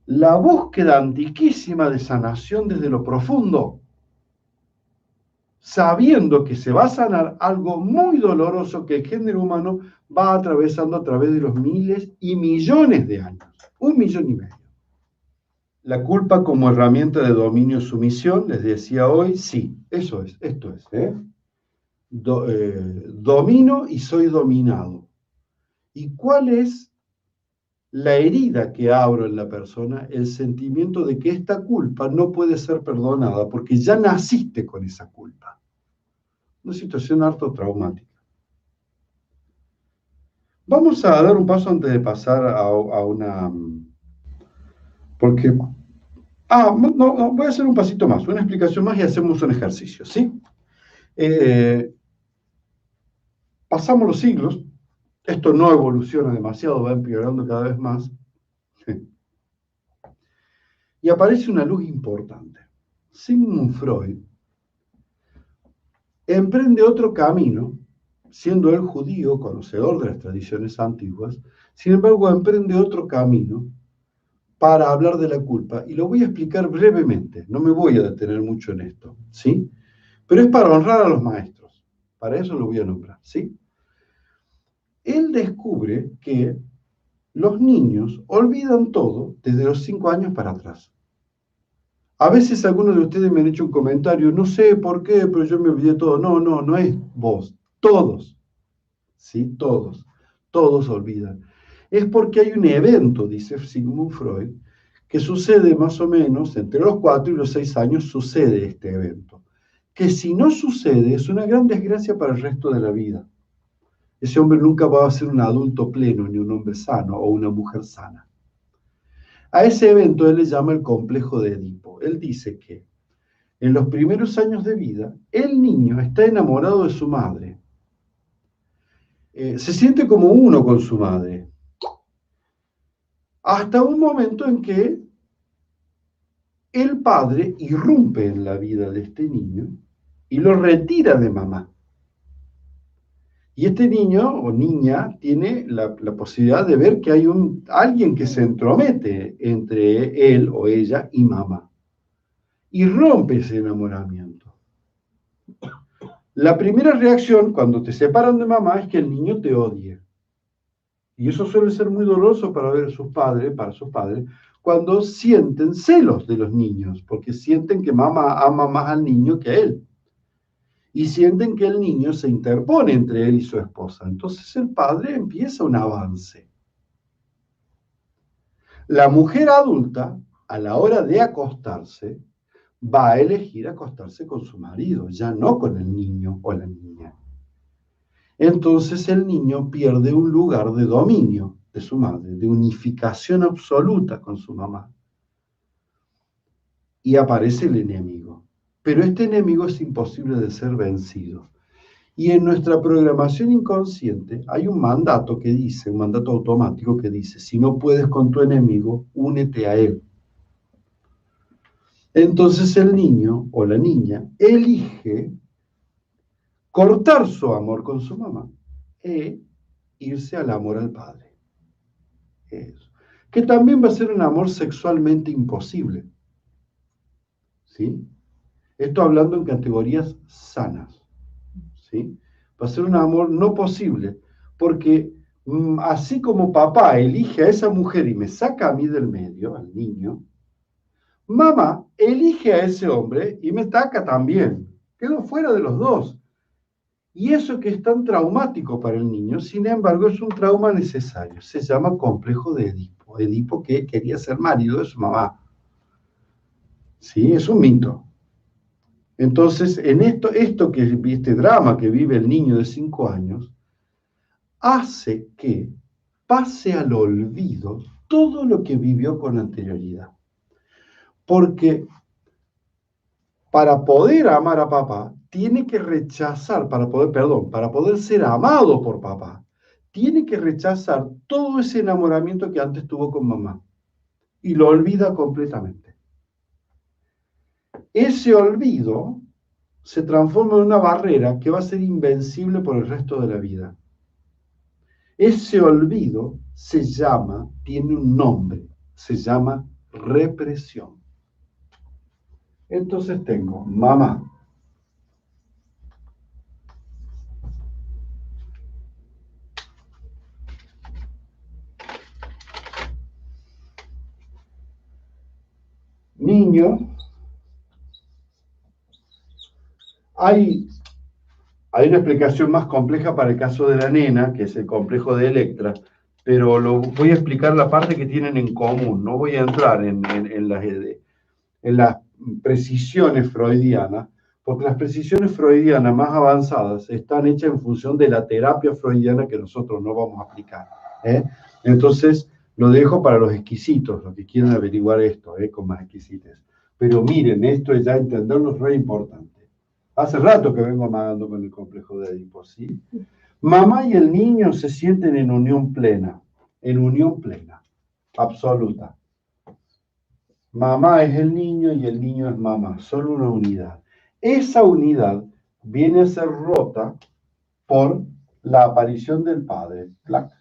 la búsqueda antiquísima de sanación desde lo profundo, sabiendo que se va a sanar algo muy doloroso que el género humano va atravesando a través de los miles y millones de años. 1,5 millones. La culpa como herramienta de dominio y sumisión, les decía hoy, sí, eso es, esto es. Domino y soy dominado. ¿Y cuál es la herida que abro en la persona? El sentimiento de que esta culpa no puede ser perdonada porque ya naciste con esa culpa. Una situación harto traumática. Vamos a dar un paso antes de pasar a una... Porque... no, voy a hacer un pasito más, una explicación más y hacemos un ejercicio, ¿sí? Pasamos los siglos, esto no evoluciona demasiado, va empeorando cada vez más, y aparece una luz importante. Sigmund Freud emprende otro camino, siendo él judío, conocedor de las tradiciones antiguas, sin embargo emprende otro camino para hablar de la culpa, y lo voy a explicar brevemente, no me voy a detener mucho en esto, ¿sí? Pero es para honrar a los maestros, para eso lo voy a nombrar, ¿sí? Él descubre que los niños olvidan todo desde los 5 años para atrás. A veces algunos de ustedes me han hecho un comentario, no sé por qué, pero yo me olvidé todo. No es vos, todos, ¿sí? Todos olvidan. Es porque hay un evento, dice Sigmund Freud, que sucede más o menos entre los 4 y los 6 años sucede este evento. Que si no sucede es una gran desgracia para el resto de la vida. Ese hombre nunca va a ser un adulto pleno, ni un hombre sano o una mujer sana. A ese evento él le llama el complejo de Edipo. Él dice que en los primeros años de vida, el niño está enamorado de su madre. Se siente como uno con su madre. Hasta un momento en que el padre irrumpe en la vida de este niño y lo retira de mamá. Y este niño o niña tiene la posibilidad de ver que hay alguien que se entromete entre él o ella y mamá. Y rompe ese enamoramiento. La primera reacción cuando te separan de mamá es que el niño te odie. Y eso suele ser muy doloroso para sus padres, cuando sienten celos de los niños, porque sienten que mamá ama más al niño que a él. Y sienten que el niño se interpone entre él y su esposa. Entonces el padre empieza un avance. La mujer adulta, a la hora de acostarse, va a elegir acostarse con su marido, ya no con el niño o la niña. Entonces el niño pierde un lugar de dominio de su madre, de unificación absoluta con su mamá. Y aparece el enemigo. Pero este enemigo es imposible de ser vencido. Y en nuestra programación inconsciente hay un mandato que dice, un mandato automático que dice, si no puedes con tu enemigo, únete a él. Entonces el niño o la niña elige cortar su amor con su mamá e irse al amor al padre. Eso. Que también va a ser un amor sexualmente imposible. ¿Sí? Esto hablando en categorías sanas. ¿Sí? Va a ser un amor no posible, porque así como papá elige a esa mujer y me saca a mí del medio, al niño, mamá elige a ese hombre y me saca también. Quedo fuera de los dos. Y eso que es tan traumático para el niño, sin embargo, es un trauma necesario. Se llama complejo de Edipo. Edipo que quería ser marido de su mamá. ¿Sí? Es un mito. Entonces, en este drama que vive el niño de 5 años, hace que pase al olvido todo lo que vivió con anterioridad. Porque para poder amar a papá, tiene que rechazar, para poder ser amado por papá, tiene que rechazar todo ese enamoramiento que antes tuvo con mamá. Y lo olvida completamente. Ese olvido se transforma en una barrera que va a ser invencible por el resto de la vida. Ese olvido tiene un nombre, se llama represión. Entonces tengo mamá, niño. Hay una explicación más compleja para el caso de la nena, que es el complejo de Electra, pero voy a explicar la parte que tienen en común. No voy a entrar en las precisiones freudianas, porque las precisiones freudianas más avanzadas están hechas en función de la terapia freudiana que nosotros no vamos a aplicar. Entonces, lo dejo para los exquisitos, los que quieran averiguar esto, con más exquisites. Pero miren, esto es ya entenderlo, es re importante. Hace rato que vengo amagando con el complejo de Edipo, ¿sí? Mamá y el niño se sienten en unión plena, absoluta. Mamá es el niño y el niño es mamá, son una unidad. Esa unidad viene a ser rota por la aparición del padre. ¡Clac!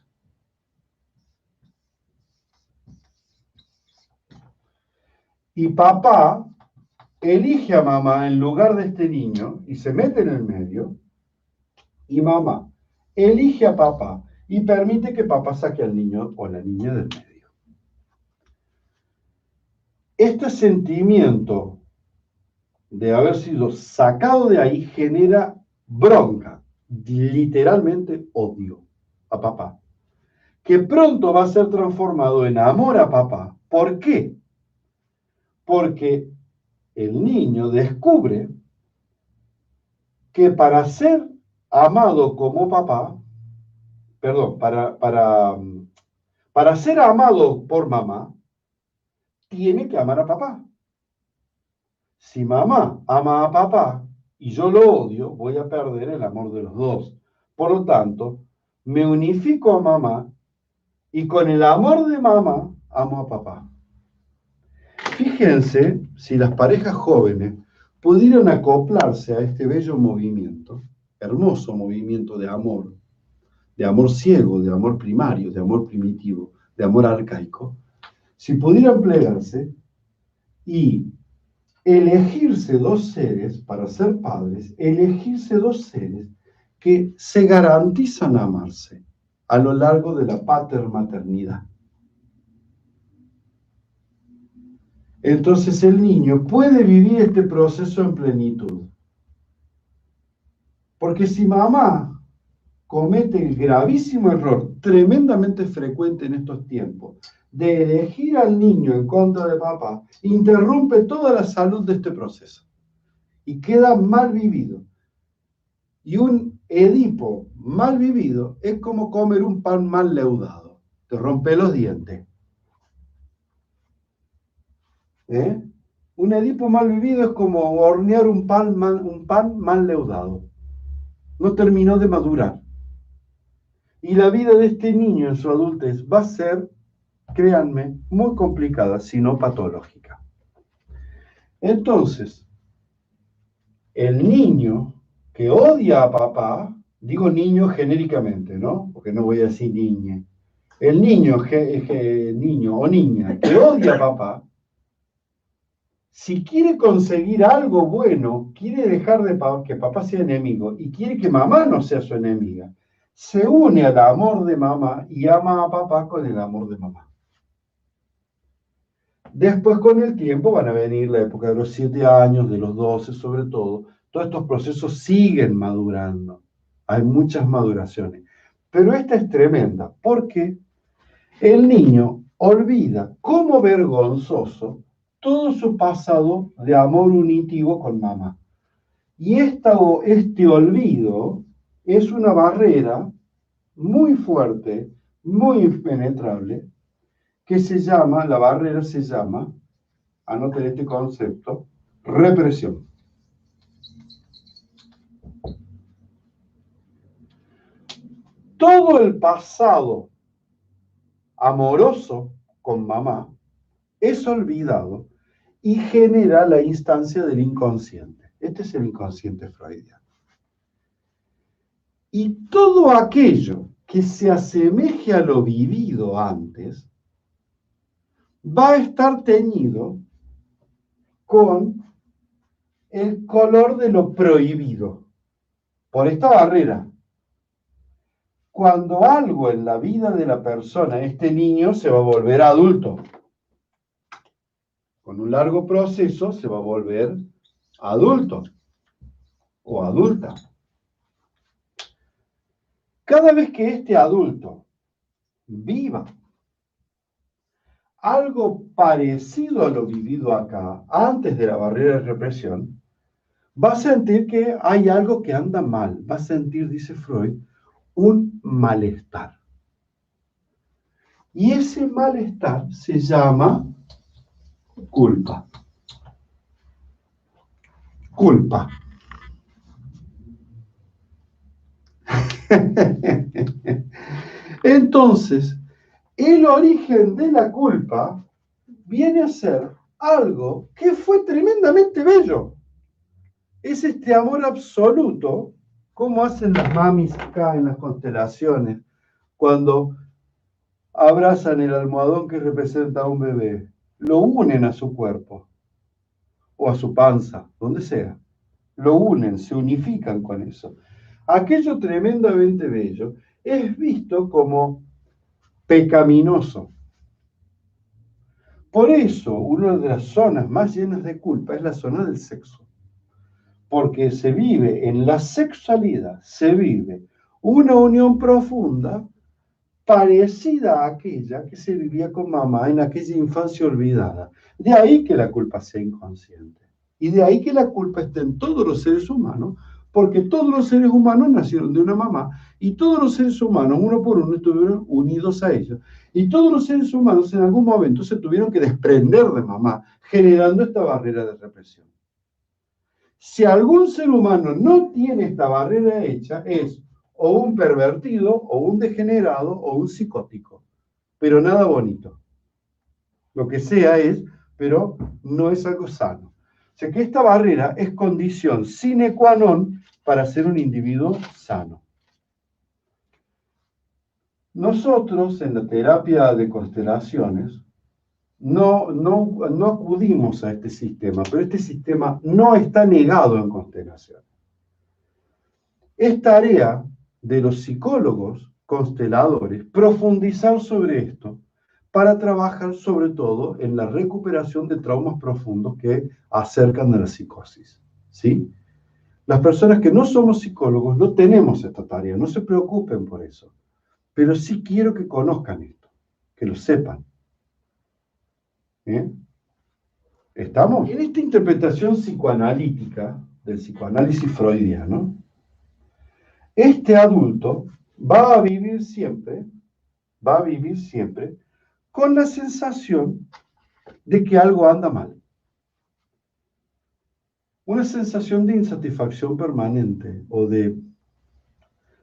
Y papá elige a mamá en lugar de este niño y se mete en el medio, y mamá elige a papá y permite que papá saque al niño o la niña del medio. Este sentimiento de haber sido sacado de ahí genera bronca, literalmente odio a papá, que pronto va a ser transformado en amor a papá. ¿Por qué? Porque el niño descubre que para ser amado como papá, perdón, para ser amado por mamá, tiene que amar a papá. Si mamá ama a papá y yo lo odio, voy a perder el amor de los dos. Por lo tanto, me unifico a mamá y con el amor de mamá amo a papá. Fíjense si las parejas jóvenes pudieran acoplarse a este bello movimiento, hermoso movimiento de amor ciego, de amor primario, de amor primitivo, de amor arcaico, si pudieran plegarse y elegirse dos seres para ser padres, elegirse dos seres que se garantizan amarse a lo largo de la patermaternidad. Entonces el niño puede vivir este proceso en plenitud. Porque si mamá comete el gravísimo error, tremendamente frecuente en estos tiempos, de elegir al niño en contra de papá, interrumpe toda la salud de este proceso y queda mal vivido. Y un Edipo mal vivido es como comer un pan mal leudado, te rompe los dientes. Un Edipo mal vivido es como hornear un pan mal leudado. No terminó de madurar. Y la vida de este niño en su adultez va a ser, créanme, muy complicada, si no patológica. Entonces, el niño que odia a papá, digo niño genéricamente, ¿no? Porque no voy a decir niña. El niño o niña que odia a papá, si quiere conseguir algo bueno, quiere dejar de que papá sea enemigo y quiere que mamá no sea su enemiga, se une al amor de mamá y ama a papá con el amor de mamá. Después, con el tiempo, van a venir la época de los 7 años, de los 12 sobre todo. Todos estos procesos siguen madurando. Hay muchas maduraciones. Pero esta es tremenda porque el niño olvida como vergonzoso todo su pasado de amor unitivo con mamá. Y este olvido es una barrera muy fuerte, muy impenetrable, que la barrera se llama, anoten este concepto, represión. Todo el pasado amoroso con mamá es olvidado y genera la instancia del inconsciente. Este es el inconsciente freudiano. Y todo aquello que se asemeje a lo vivido antes va a estar teñido con el color de lo prohibido, por esta barrera. Cuando algo en la vida de la persona, este niño se va a volver adulto. Con un largo proceso se va a volver adulto o adulta. Cada vez que este adulto viva algo parecido a lo vivido acá, antes de la barrera de represión, va a sentir que hay algo que anda mal, va a sentir, dice Freud, un malestar. Y ese malestar se llama culpa. Culpa. Entonces, el origen de la culpa viene a ser algo que fue tremendamente bello. Es este amor absoluto, como hacen las mamis acá en las constelaciones, cuando abrazan el almohadón que representa a un bebé, lo unen a su cuerpo, o a su panza, donde sea, lo unen, se unifican con eso. Aquello tremendamente bello es visto como pecaminoso. Por eso, una de las zonas más llenas de culpa es la zona del sexo. Porque se vive en la sexualidad, se vive una unión profunda parecida a aquella que se vivía con mamá en aquella infancia olvidada. De ahí que la culpa sea inconsciente. Y de ahí que la culpa esté en todos los seres humanos, porque todos los seres humanos nacieron de una mamá y todos los seres humanos, uno por uno, estuvieron unidos a ella. Y todos los seres humanos en algún momento se tuvieron que desprender de mamá, generando esta barrera de represión. Si algún ser humano no tiene esta barrera hecha, es o un pervertido, o un degenerado, o un psicótico. Pero nada bonito. Lo que sea es, pero no es algo sano. O sea que esta barrera es condición sine qua non para ser un individuo sano. Nosotros en la terapia de constelaciones no acudimos a este sistema, pero este sistema no está negado en constelaciones. Es tarea de los psicólogos consteladores profundizar sobre esto para trabajar sobre todo en la recuperación de traumas profundos que acercan a la psicosis, ¿sí? Las personas que no somos psicólogos no tenemos esta tarea, no se preocupen por eso, pero sí quiero que conozcan esto, que lo sepan. ¿Bien? ¿Estamos? En esta interpretación psicoanalítica del psicoanálisis freudiano, este adulto va a vivir siempre con la sensación de que algo anda mal. Una sensación de insatisfacción permanente o de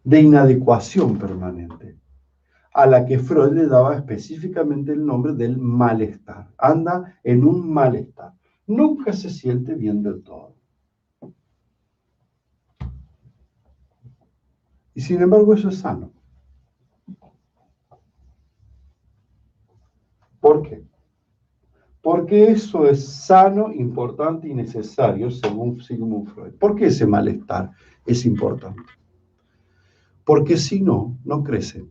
inadecuación permanente, a la que Freud le daba específicamente el nombre del malestar. Anda en un malestar. Nunca se siente bien del todo. Y sin embargo eso es sano. ¿Por qué? Porque eso es sano, importante y necesario según Sigmund Freud. ¿Por qué ese malestar es importante? Porque si no, no crece,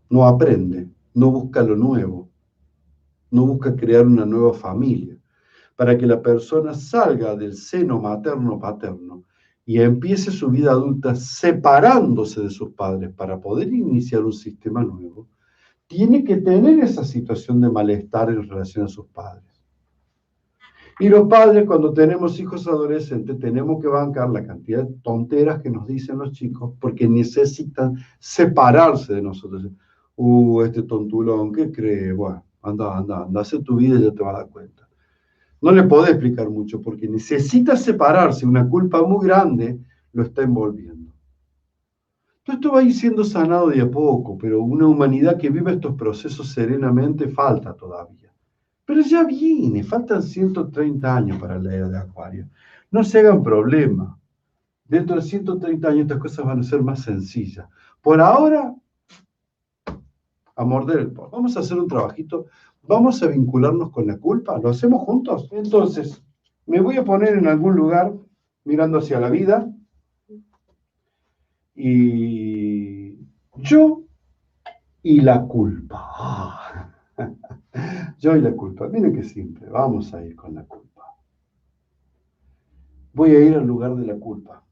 no aprende, no busca lo nuevo, no busca crear una nueva familia. Para que la persona salga del seno materno-paterno y empiece su vida adulta separándose de sus padres para poder iniciar un sistema nuevo, tiene que tener esa situación de malestar en relación a sus padres. Y los padres, cuando tenemos hijos adolescentes, tenemos que bancar la cantidad de tonteras que nos dicen los chicos porque necesitan separarse de nosotros. Este tontulón, ¿qué cree? Bueno, anda, hace tu vida y ya te vas a dar cuenta. No le podés explicar mucho porque necesita separarse, una culpa muy grande lo está envolviendo. Todo esto va a ir siendo sanado de a poco, pero una humanidad que vive estos procesos serenamente falta todavía. Pero ya viene, faltan 130 años para la era de Acuario. No se hagan problema. Dentro de 130 años estas cosas van a ser más sencillas. Por ahora, a morder el polvo. Vamos a hacer un trabajito, vamos a vincularnos con la culpa, ¿lo hacemos juntos? Entonces, me voy a poner en algún lugar mirando hacia la vida y yo y la culpa. Yo y la culpa. Miren qué simple, vamos a ir con la culpa. Voy a ir al lugar de la culpa.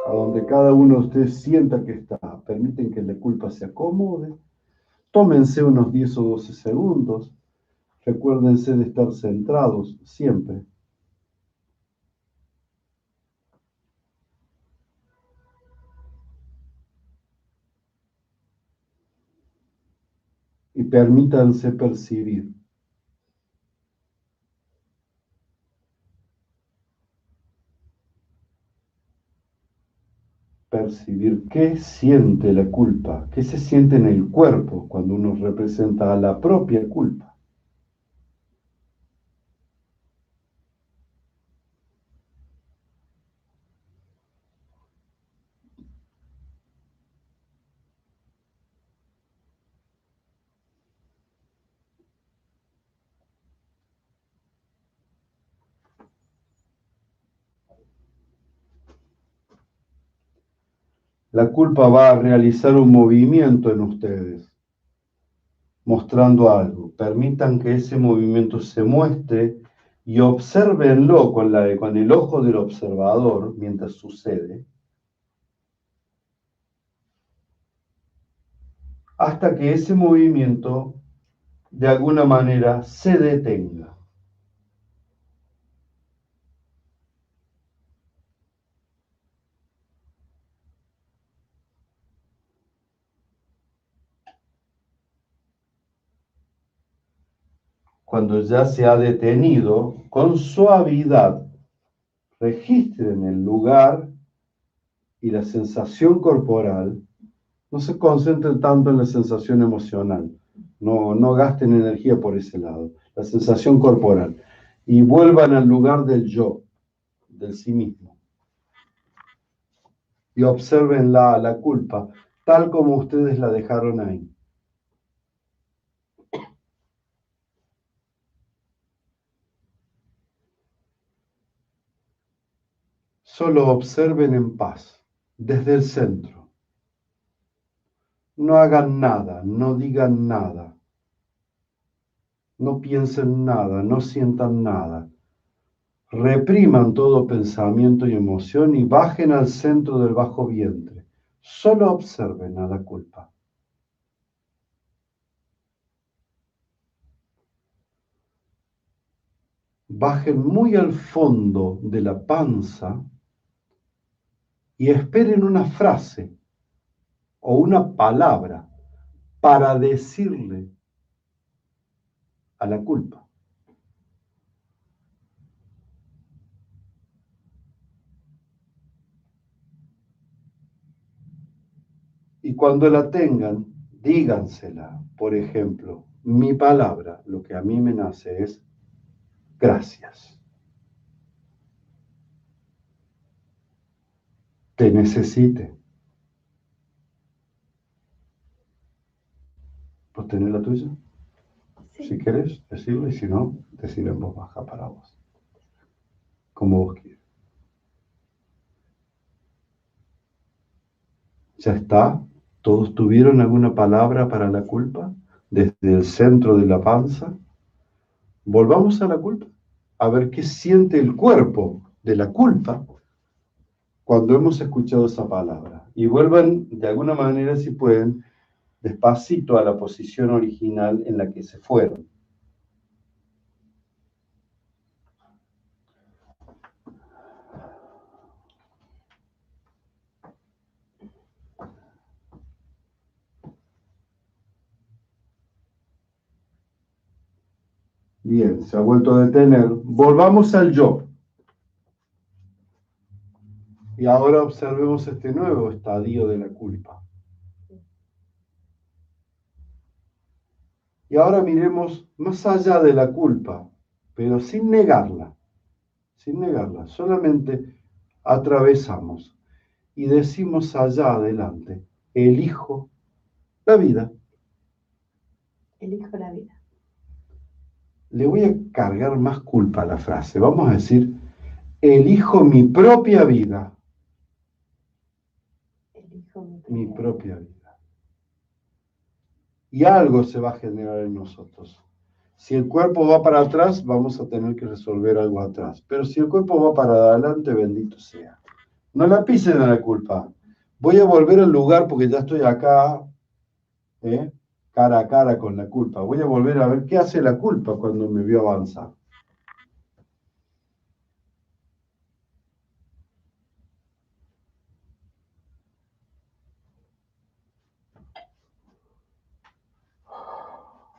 A donde cada uno de ustedes sienta que está. Permiten que la culpa se acomode. Tómense unos 10 o 12 segundos. Recuérdense de estar centrados siempre. Y permítanse percibir. Percibir qué siente la culpa, qué se siente en el cuerpo cuando uno representa a la propia culpa. La culpa va a realizar un movimiento en ustedes, mostrando algo. Permitan que ese movimiento se muestre y obsérvenlo con el ojo del observador mientras sucede, hasta que ese movimiento de alguna manera se detenga. Cuando ya se ha detenido, con suavidad, registren el lugar y la sensación corporal. No se concentren tanto en la sensación emocional. No gasten energía por ese lado. La sensación corporal. Y vuelvan al lugar del yo, del sí mismo. Y observen la culpa, tal como ustedes la dejaron ahí. Solo observen en paz, desde el centro. No hagan nada, no digan nada. No piensen nada, no sientan nada. Repriman todo pensamiento y emoción y bajen al centro del bajo vientre. Solo observen a la culpa. Bajen muy al fondo de la panza y esperen una frase o una palabra para decirle a la culpa. Y cuando la tengan, dígansela. Por ejemplo, mi palabra, lo que a mí me nace es gracias. Te necesite. ¿Vos tenés la tuya? Sí. Si querés, decirlo, y si no, decirlo en voz baja para vos. Como vos quieras. ¿Ya está? ¿Todos tuvieron alguna palabra para la culpa? Desde el centro de la panza. Volvamos a la culpa. A ver qué siente el cuerpo de la culpa cuando hemos escuchado esa palabra. Y vuelvan de alguna manera, si pueden, despacito a la posición original en la que se fueron. Bien, se ha vuelto a detener. Volvamos al yo. Y ahora observemos este nuevo estadio de la culpa. Y ahora miremos más allá de la culpa, pero sin negarla, solamente atravesamos y decimos allá adelante, elijo la vida. Elijo la vida. Le voy a cargar más culpa a la frase. Vamos a decir, elijo mi propia vida. Elijo Mi propia vida. Y algo se va a generar en nosotros. Si el cuerpo va para atrás, vamos a tener que resolver algo atrás. Pero si el cuerpo va para adelante, bendito sea. No la pisen a la culpa. Voy a volver al lugar porque ya estoy acá, cara a cara con la culpa. Voy a volver a ver qué hace la culpa cuando me vio avanzar.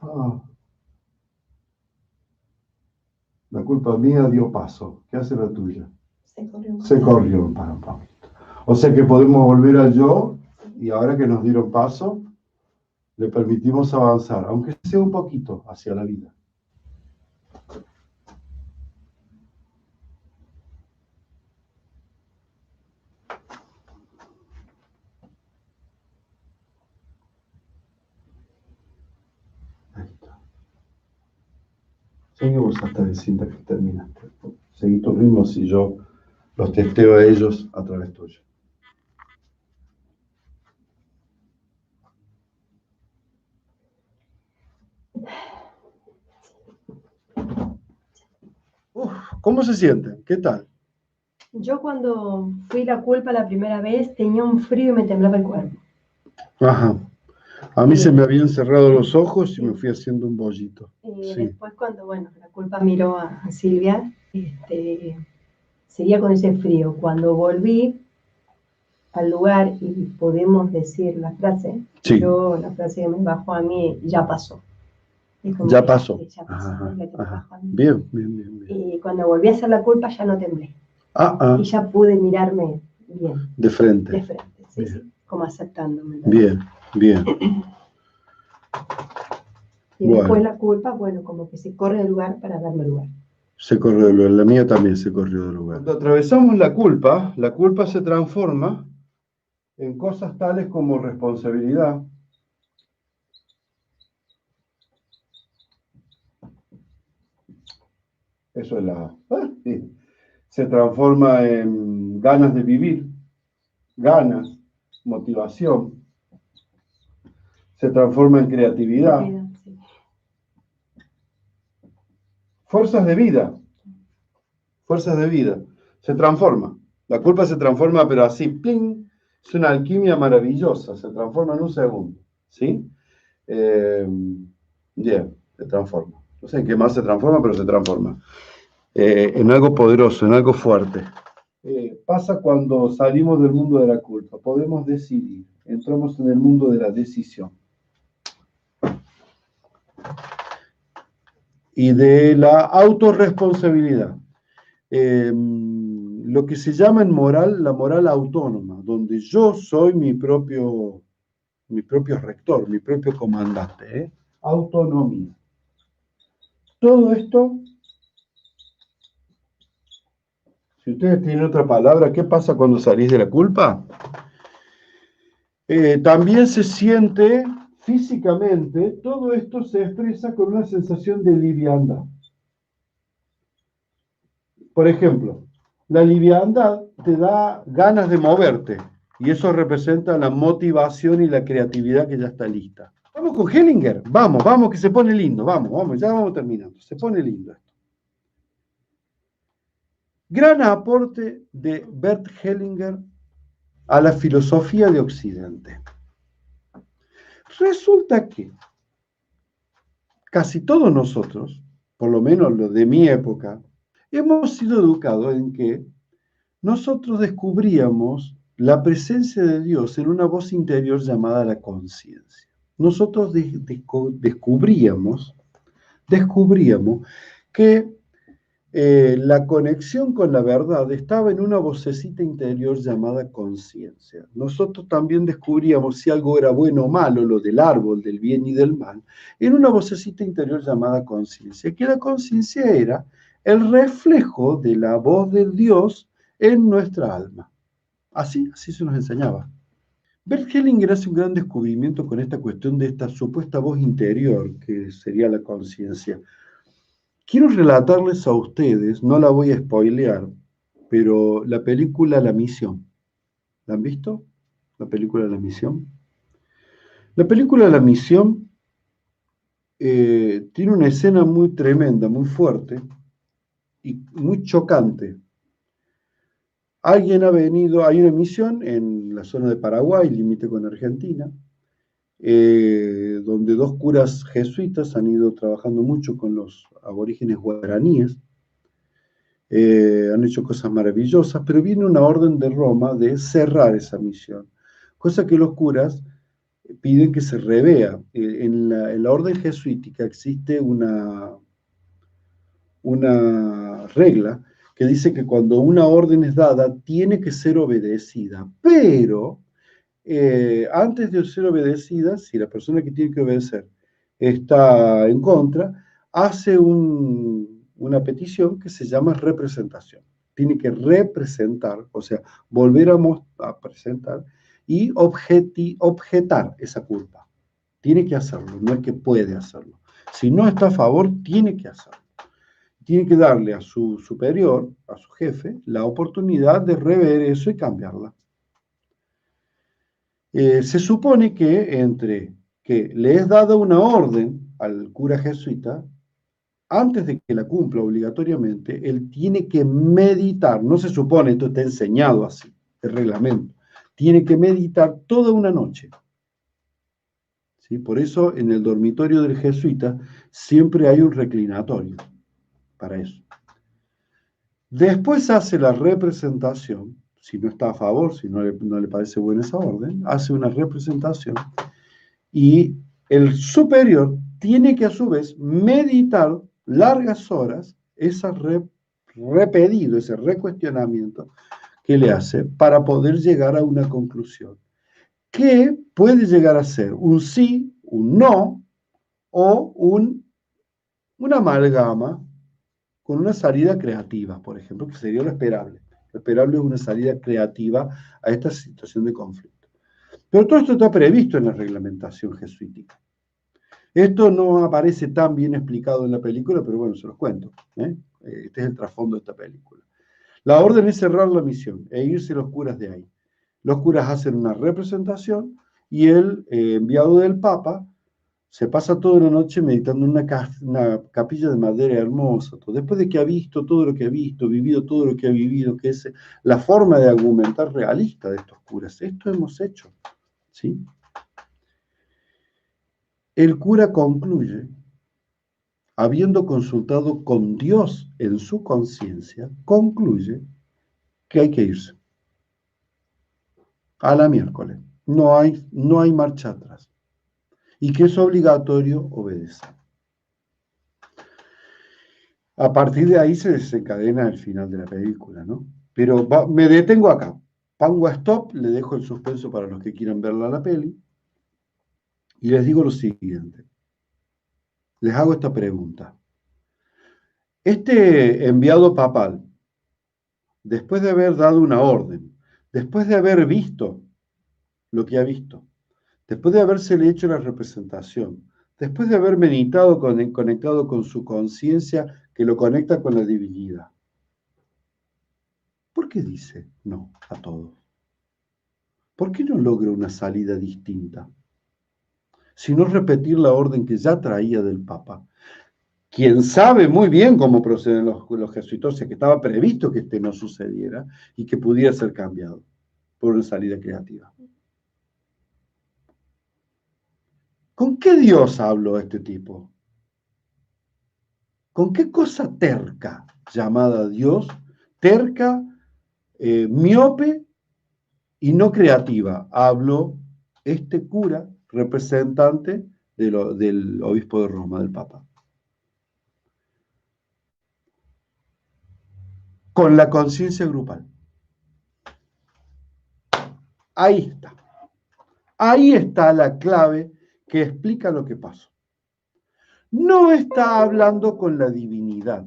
Ah, la culpa mía dio paso. ¿Qué hace la tuya? Se corrió para un poquito. O sea que podemos volver al yo y ahora que nos dieron paso, le permitimos avanzar, aunque sea un poquito, hacia la vida. Ahí está. Seguimos hasta decir que terminaste. Seguí tus ritmos y yo los testeo a ellos a través tuyo. ¿Cómo se sienten? ¿Qué tal? Yo cuando fui la culpa la primera vez tenía un frío y me temblaba el cuerpo. Ajá. A mí se me habían cerrado los ojos y me fui haciendo un bollito. Sí. Después cuando, la culpa miró a Silvia, seguía con ese frío. Cuando volví al lugar y podemos decir la frase, Sí. la frase que me bajó a mí, ya pasó. Ya pasó. Ya pasó. Ajá. Bien. Y cuando volví a hacer la culpa ya no temblé. Y ya pude mirarme bien. De frente. De frente, sí, como aceptándome. Bien. Y después la culpa, como que se corre del lugar para darle lugar. Se corrió del lugar, la mía también se corrió del lugar. Cuando atravesamos la culpa se transforma en cosas tales como responsabilidad. Eso es sí. Se transforma en ganas de vivir, ganas, motivación. Se transforma en creatividad. Sí. Fuerzas de vida. Se transforma. La culpa se transforma, pero así, ¡ping! Es una alquimia maravillosa. Se transforma en un segundo. ¿Sí? Se transforma. No sé en qué más se transforma, pero se transforma. En algo poderoso, en algo fuerte. Pasa cuando salimos del mundo de la culpa. Podemos decidir. Entramos en el mundo de la decisión. Y de la autorresponsabilidad. Lo que se llama en moral, la moral autónoma, donde yo soy mi propio rector, mi propio comandante. Autonomía. Todo esto, si ustedes tienen otra palabra, ¿qué pasa cuando salís de la culpa? También se siente físicamente, todo esto se expresa con una sensación de liviandad. Por ejemplo, la liviandad te da ganas de moverte y eso representa la motivación y la creatividad que ya está lista. Vamos con Hellinger, vamos, que se pone lindo, vamos, ya vamos terminando, se pone lindo esto. Gran aporte de Bert Hellinger a la filosofía de Occidente. Resulta que casi todos nosotros, por lo menos los de mi época, hemos sido educados en que nosotros descubríamos la presencia de Dios en una voz interior llamada la conciencia. Nosotros descubríamos que la conexión con la verdad estaba en una vocecita interior llamada conciencia. Nosotros también descubríamos si algo era bueno o malo, lo del árbol, del bien y del mal, en una vocecita interior llamada conciencia, que la conciencia era el reflejo de la voz de Dios en nuestra alma. Así se nos enseñaba. Bert Hellinger hace un gran descubrimiento con esta cuestión de esta supuesta voz interior, que sería la conciencia. Quiero relatarles a ustedes, no la voy a spoilear, pero la película La Misión. ¿La han visto? La película La Misión. La película La Misión tiene una escena muy tremenda, muy fuerte y muy chocante. Alguien ha venido, hay una misión en la zona de Paraguay, límite con Argentina, donde dos curas jesuitas han ido trabajando mucho con los aborígenes guaraníes. Han hecho cosas maravillosas, pero viene una orden de Roma de cerrar esa misión, cosa que los curas piden que se revea. En la orden jesuítica existe una regla que dice que cuando una orden es dada, tiene que ser obedecida, pero antes de ser obedecida, si la persona que tiene que obedecer está en contra, hace una petición que se llama representación. Tiene que representar, o sea, volver a presentar y objetar esa culpa. Tiene que hacerlo, no es que puede hacerlo. Si no está a favor, tiene que hacerlo. Tiene que darle a su superior, a su jefe, la oportunidad de rever eso y cambiarla. Se supone que entre que le es dada una orden al cura jesuita, antes de que la cumpla obligatoriamente, él tiene que meditar, no se supone, esto está enseñado así, el reglamento, tiene que meditar toda una noche. ¿Sí? Por eso en el dormitorio del jesuita siempre hay un reclinatorio para eso. Después hace la representación, si no está a favor, si no le parece buena esa orden, hace una representación y el superior tiene que a su vez meditar largas horas ese repedido, ese recuestionamiento que le hace para poder llegar a una conclusión que puede llegar a ser un sí, un no o una amalgama con una salida creativa, por ejemplo, que sería lo esperable. Lo esperable es una salida creativa a esta situación de conflicto. Pero todo esto está previsto en la reglamentación jesuítica. Esto no aparece tan bien explicado en la película, pero bueno, se los cuento. Este es el trasfondo de esta película. La orden es cerrar la misión e irse los curas de ahí. Los curas hacen una representación y el enviado del Papa se pasa toda la noche meditando en una capilla de madera hermosa. Después de que ha visto todo lo que ha visto, vivido todo lo que ha vivido, que es la forma de argumentar realista de estos curas. Esto hemos hecho, ¿sí? El cura concluye, habiendo consultado con Dios en su conciencia, concluye que hay que irse a la miércoles. No hay marcha atrás. Y que es obligatorio obedecer. A partir de ahí se desencadena el final de la película, ¿no? Pero me detengo acá. Pongo a stop, le dejo el suspenso para los que quieran verla la peli. Y les digo lo siguiente. Les hago esta pregunta. Este enviado papal, después de haber dado una orden, después de haber visto lo que ha visto, después de habérsele hecho la representación, después de haber meditado, conectado con su conciencia que lo conecta con la divinidad, ¿por qué dice no a todo? ¿Por qué no logra una salida distinta? Sino repetir la orden que ya traía del Papa, quien sabe muy bien cómo proceden los jesuitas, o sea, que estaba previsto que este no sucediera y que pudiera ser cambiado por una salida creativa. ¿Con qué Dios habló este tipo? ¿Con qué cosa terca llamada Dios, terca, miope y no creativa, habló este cura representante del obispo de Roma, del Papa? con la conciencia grupal. Ahí está. Ahí está la clave que explica lo que pasó. No está hablando con la divinidad,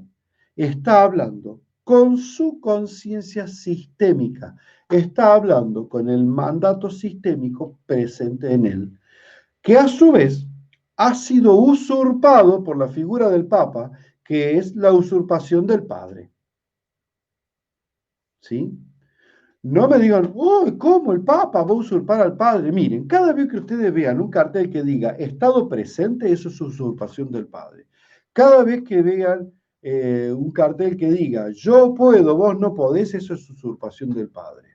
está hablando con su conciencia sistémica, está hablando con el mandato sistémico presente en él, que a su vez ha sido usurpado por la figura del Papa, que es la usurpación del Padre. ¿Sí? No me digan, oh, ¿cómo el Papa va a usurpar al Padre? Miren, cada vez que ustedes vean un cartel que diga Estado presente, eso es usurpación del Padre. Cada vez que vean un cartel que diga yo puedo, vos no podés, eso es usurpación del Padre.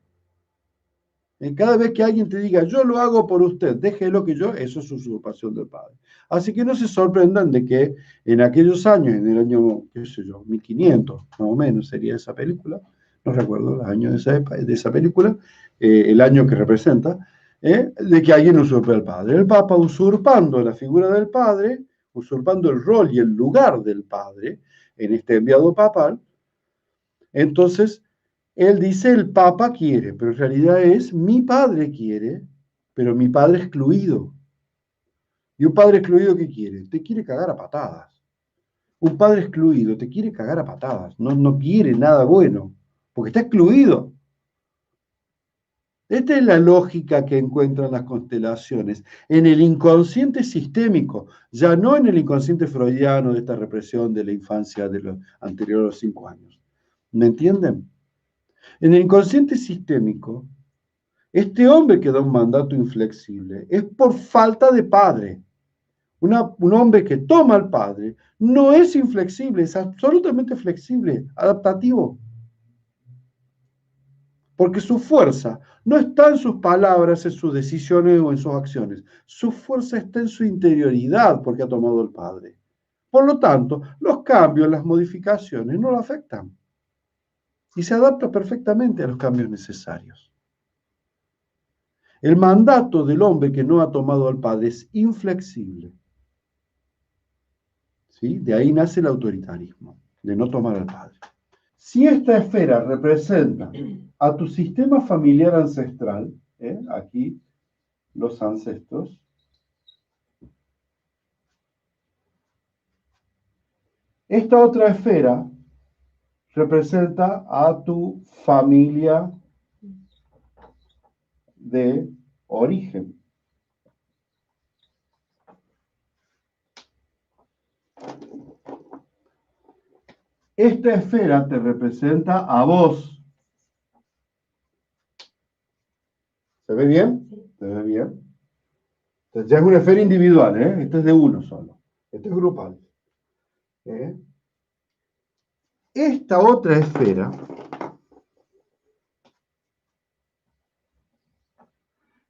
Cada vez que alguien te diga yo lo hago por usted, déjelo que yo, eso es usurpación del Padre. Así que no se sorprendan de que en aquellos años, en el año, qué sé yo, 1500, más o menos sería esa película, no recuerdo los años de esa película, el año que representa, de que alguien usurpe al Padre. El Papa usurpando la figura del Padre, usurpando el rol y el lugar del Padre en este enviado papal. Entonces, él dice el Papa quiere, pero en realidad es mi Padre quiere, pero mi Padre excluido. ¿Y un Padre excluido qué quiere? Te quiere cagar a patadas. Un Padre excluido te quiere cagar a patadas, no quiere nada bueno, porque está excluido. Esta es la lógica que encuentran las constelaciones en el inconsciente sistémico, ya no en el inconsciente freudiano de esta represión de la infancia de los anteriores a los 5 años. ¿Me entienden? En el inconsciente sistémico, este hombre que da un mandato inflexible es por falta de padre. Un hombre que toma al padre no es inflexible, es absolutamente flexible, adaptativo. Porque su fuerza no está en sus palabras, en sus decisiones o en sus acciones. Su fuerza está en su interioridad porque ha tomado el Padre. Por lo tanto, los cambios, las modificaciones no lo afectan. Y se adapta perfectamente a los cambios necesarios. El mandato del hombre que no ha tomado al Padre es inflexible. ¿Sí? De ahí nace el autoritarismo, de no tomar al Padre. Si esta esfera representa a tu sistema familiar ancestral, aquí los ancestros, esta otra esfera representa a tu familia de origen. Esta esfera te representa a vos. ¿Se ve bien? ¿Se ve bien? Entonces ya es una esfera individual, Esta es de uno solo. Esta es grupal. Esta otra esfera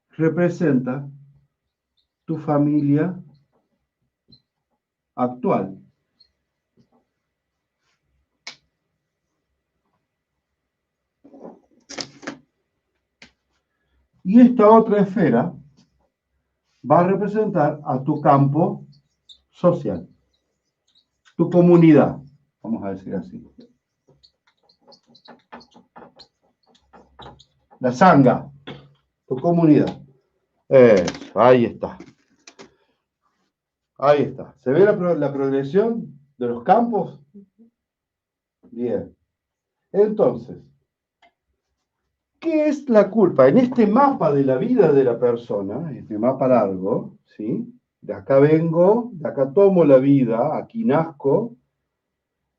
representa tu familia actual. Y esta otra esfera va a representar a tu campo social, tu comunidad, vamos a decir así. La sangha, tu comunidad. Eso, ahí está. Ahí está. ¿Se ve la progresión de los campos? Bien. Entonces, ¿qué es la culpa? En este mapa de la vida de la persona, este mapa largo, ¿sí? De acá vengo, de acá tomo la vida, aquí nazco,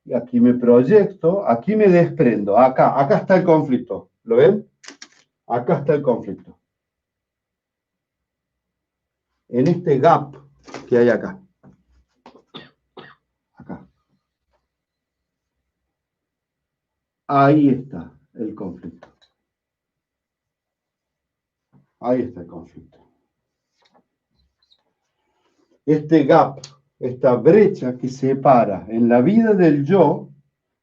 y aquí me proyecto, aquí me desprendo. Acá está el conflicto. ¿Lo ven? Acá está el conflicto. En este gap que hay acá. Acá. Ahí está el conflicto. Ahí está el conflicto. Este gap, esta brecha que separa en la vida del yo,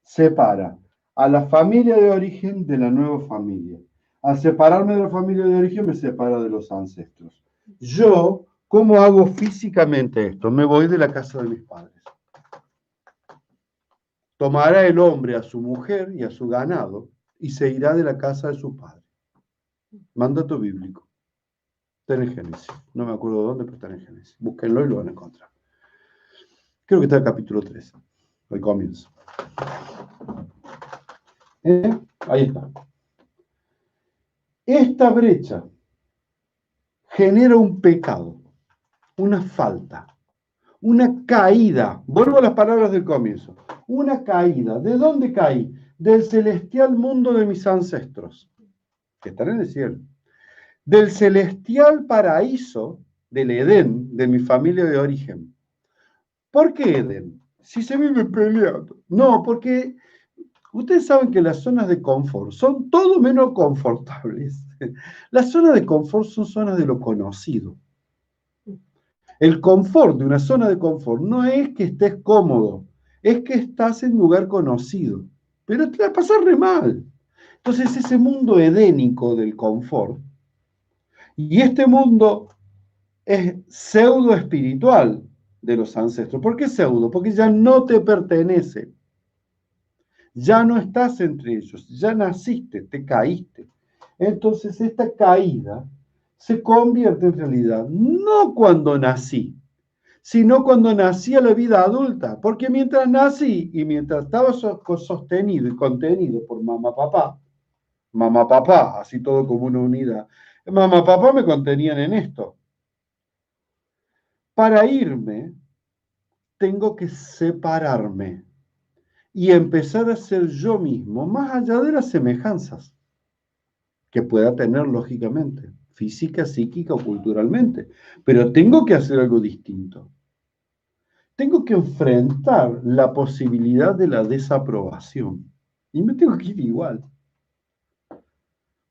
separa a la familia de origen de la nueva familia. Al separarme de la familia de origen, me separa de los ancestros. Yo, ¿cómo hago físicamente esto? Me voy de la casa de mis padres. Tomará el hombre a su mujer y a su ganado y se irá de la casa de su padre. Mandato bíblico. Está en Génesis. No me acuerdo dónde, pero está en Génesis. Búsquenlo y lo van a encontrar. Creo que está en el capítulo 3, al comienzo. Ahí está. Esta brecha genera un pecado, una falta, una caída. Vuelvo a las palabras del comienzo. Una caída. ¿De dónde caí? Del celestial mundo de mis ancestros, que están en el cielo. Del celestial paraíso, del Edén, de mi familia de origen. ¿Por qué Edén? Si se vive peleando. No, porque ustedes saben que las zonas de confort son todo menos confortables. Las zonas de confort son zonas de lo conocido. El confort de una zona de confort no es que estés cómodo, es que estás en un lugar conocido, pero te la pasas re mal. Entonces ese mundo edénico del confort, y este mundo es pseudo espiritual de los ancestros. ¿Por qué pseudo? Porque ya no te pertenece. Ya no estás entre ellos, ya naciste, te caíste. Entonces esta caída se convierte en realidad no cuando nací, sino cuando nací a la vida adulta, porque mientras nací y mientras estaba sostenido y contenido por mamá, papá, así todo como una unidad, mamá, papá me contenían en esto. Para irme, tengo que separarme y empezar a ser yo mismo, más allá de las semejanzas que pueda tener lógicamente, física, psíquica o culturalmente, pero tengo que hacer algo distinto. Tengo que enfrentar la posibilidad de la desaprobación y me tengo que ir igual.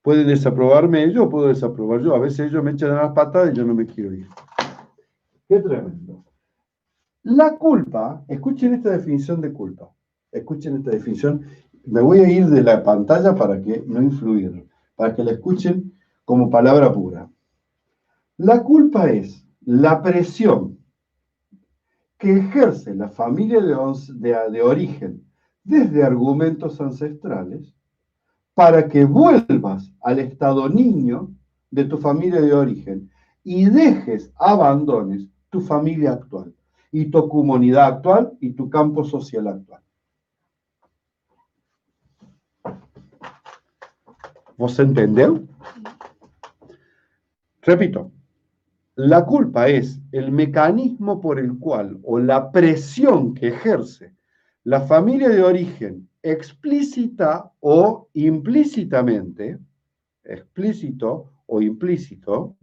Pueden desaprobarme ellos, puedo desaprobar yo. A veces ellos me echan las patadas y yo no me quiero ir. Qué tremendo. La culpa, escuchen esta definición de culpa. Escuchen esta definición. Me voy a ir de la pantalla para que no influir, para que la escuchen como palabra pura. La culpa es la presión que ejerce la familia de origen desde argumentos ancestrales para que vuelvas al estado niño de tu familia de origen y abandones tu familia actual y tu comunidad actual y tu campo social actual. ¿Vos entendeu? Repito, la culpa es el mecanismo por el cual o la presión que ejerce la familia de origen explícita o implícitamente, explícito o implícito,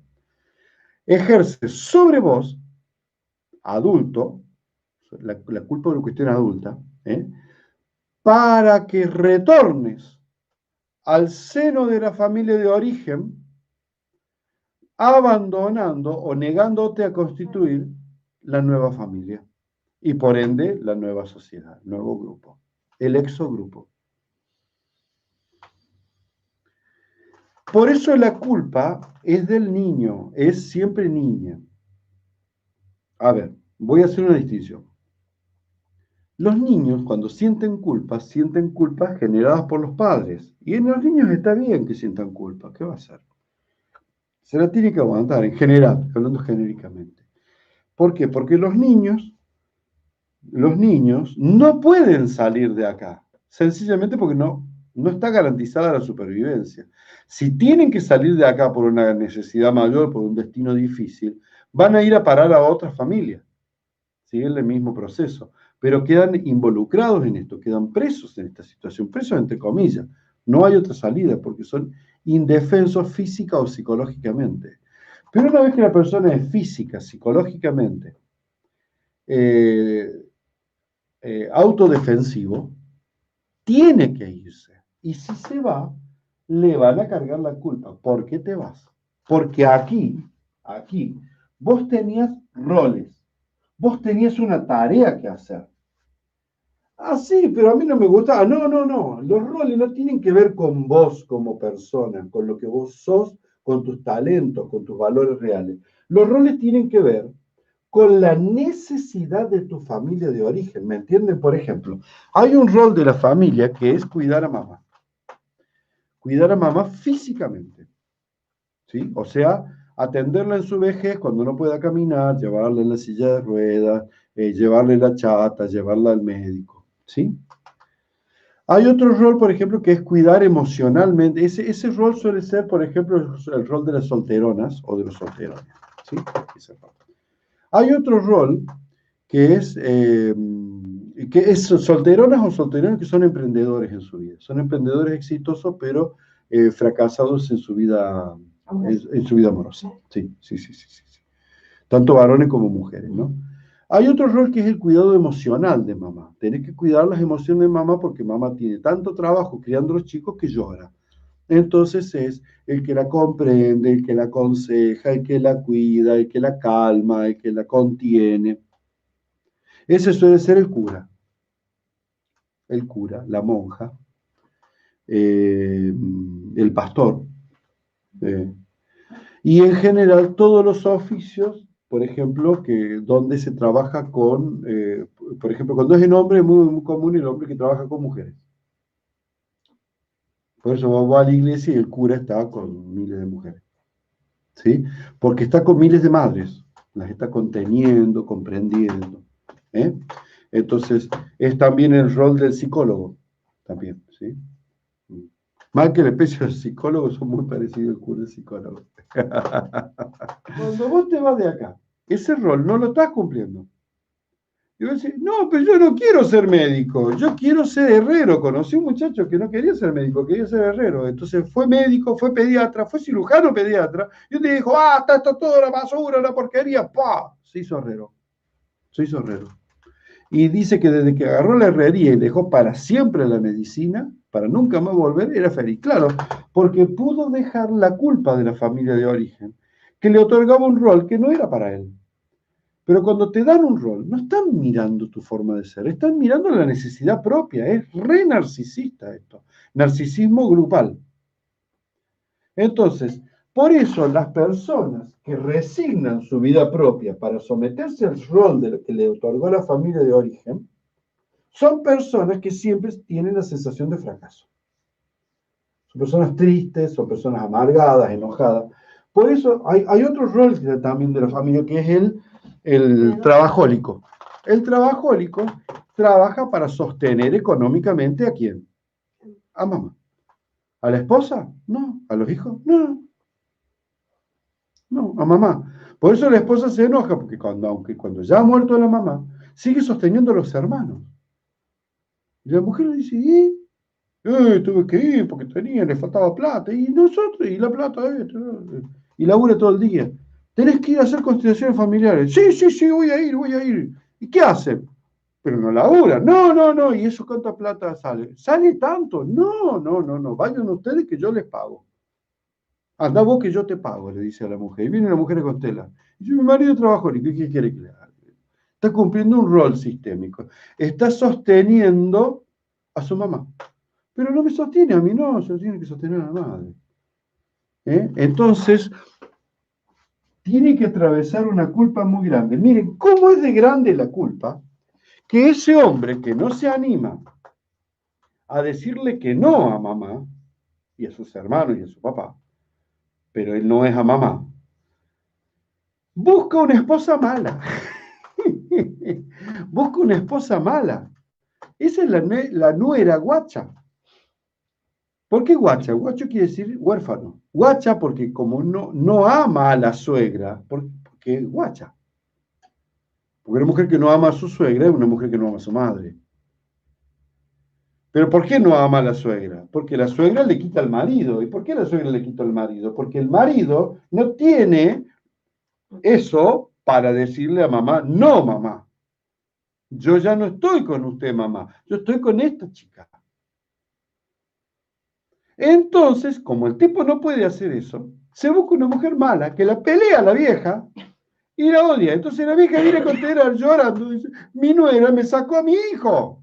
ejerce sobre vos, adulto, la culpa es una cuestión adulta, para que retornes al seno de la familia de origen, abandonando o negándote a constituir la nueva familia y por ende la nueva sociedad, el nuevo grupo, el exogrupo. Por eso la culpa es del niño, es siempre niña. A ver, voy a hacer una distinción. Los niños cuando sienten culpas generadas por los padres. Y en los niños está bien que sientan culpa, ¿qué va a hacer? Se la tiene que aguantar, en general, hablando genéricamente. ¿Por qué? Porque los niños no pueden salir de acá, sencillamente porque no está garantizada la supervivencia. Si tienen que salir de acá por una necesidad mayor, por un destino difícil, van a ir a parar a otras familias. Siguen el mismo proceso, pero quedan involucrados en esto, quedan presos en esta situación, presos entre comillas. No hay otra salida porque son indefensos física o psicológicamente. Pero una vez que la persona es física, psicológicamente, autodefensivo, tiene que irse. Y si se va, le van a cargar la culpa. ¿Por qué te vas? Porque aquí, vos tenías roles, vos tenías una tarea que hacer. Ah, sí, pero a mí no me gusta. No. Los roles no tienen que ver con vos como persona, con lo que vos sos, con tus talentos, con tus valores reales. Los roles tienen que ver con la necesidad de tu familia de origen, ¿me entienden? Por ejemplo, hay un rol de la familia que es cuidar a mamá físicamente, ¿sí? O sea, atenderla en su vejez cuando no pueda caminar, llevarla en la silla de ruedas, llevarle la chata, llevarla al médico, ¿sí? Hay otro rol, por ejemplo, que es cuidar emocionalmente. Ese rol suele ser, por ejemplo, el rol de las solteronas o de los solterones, ¿sí? Ese rol. Hay otro rol que es solteronas o solterones que son emprendedores en su vida. Son emprendedores exitosos, pero fracasados en su vida, en su vida amorosa. Sí, sí, sí, sí, sí, sí. Tanto varones como mujeres, ¿no? Hay otro rol que es el cuidado emocional de mamá. Tenés que cuidar las emociones de mamá porque mamá tiene tanto trabajo criando a los chicos que llora. Entonces es el que la comprende, el que la aconseja, el que la cuida, el que la calma, el que la contiene. Ese suele ser el cura, la monja, el pastor. eh. Y en general todos los oficios, por ejemplo, donde se trabaja con, por ejemplo, cuando es en hombre es muy, muy común el hombre que trabaja con mujeres. Por eso va a la iglesia y el cura está con miles de mujeres. ¿Sí? Porque está con miles de madres, las está conteniendo, comprendiendo. ¿Eh? Entonces, es también el rol del psicólogo, también, ¿sí? Más que la especie de psicólogos son muy parecidos al cura y psicólogo. Cuando vos te vas de acá, ese rol no lo estás cumpliendo. Y vos decís, no, pero yo no quiero ser médico, yo quiero ser herrero. Conocí un muchacho que no quería ser médico, quería ser herrero. Entonces fue médico, fue pediatra, fue cirujano pediatra. Y un día dijo, está esto toda la basura, la porquería. ¡Pah! Se hizo herrero. Se hizo herrero. Y dice que desde que agarró la herrería y dejó para siempre la medicina, para nunca más volver, era feliz. Claro, porque pudo dejar la culpa de la familia de origen, que le otorgaba un rol que no era para él. Pero cuando te dan un rol, no están mirando tu forma de ser, están mirando la necesidad propia. Es re narcisista esto. Narcisismo grupal. Entonces, por eso las personas que resignan su vida propia para someterse al rol de lo que le otorgó la familia de origen, son personas que siempre tienen la sensación de fracaso. Son personas tristes, son personas amargadas, enojadas. Por eso hay otro rol también de la familia que es el trabajólico. El trabajólico trabaja para sostener económicamente ¿a quién? A mamá. ¿A la esposa? No. ¿A los hijos? No. No, a mamá. Por eso la esposa se enoja, porque aunque cuando ya ha muerto la mamá, sigue sosteniendo a los hermanos. Y la mujer le dice, tuve que ir porque le faltaba plata. Y nosotros, y la plata, y labura todo el día. Tenés que ir a hacer constituciones familiares. Sí, sí, sí, voy a ir. ¿Y qué hacen? Pero no labura. No. ¿Y eso cuánta plata sale? ¿Sale tanto? No. Vayan ustedes que yo les pago. Anda vos que yo te pago, le dice a la mujer. Y viene la mujer a Constela. Y dice, mi marido trabaja, ¿qué quiere que le haga? Está cumpliendo un rol sistémico. Está sosteniendo a su mamá. Pero no me sostiene a mí, no, se lo tiene que sostener a la madre. Entonces, tiene que atravesar una culpa muy grande. Miren, ¿cómo es de grande la culpa? Que ese hombre que no se anima a decirle que no a mamá, y a sus hermanos y a su papá, pero él no es a mamá, busca una esposa mala. Busca una esposa mala. Esa es la nuera guacha. ¿Por qué guacha? Guacho quiere decir huérfano. Guacha porque como no ama a la suegra, porque es guacha. Porque una mujer que no ama a su suegra es una mujer que no ama a su madre. ¿Pero por qué no ama a la suegra? Porque la suegra le quita al marido. ¿Y por qué la suegra le quita al marido? Porque el marido no tiene eso para decirle a mamá, no mamá. Yo ya no estoy con usted, mamá. Yo estoy con esta chica. Entonces, como el tipo no puede hacer eso, se busca una mujer mala que la pelea a la vieja y la odia. Entonces la vieja viene a considerar llorando y dice, mi nuera me sacó a mi hijo.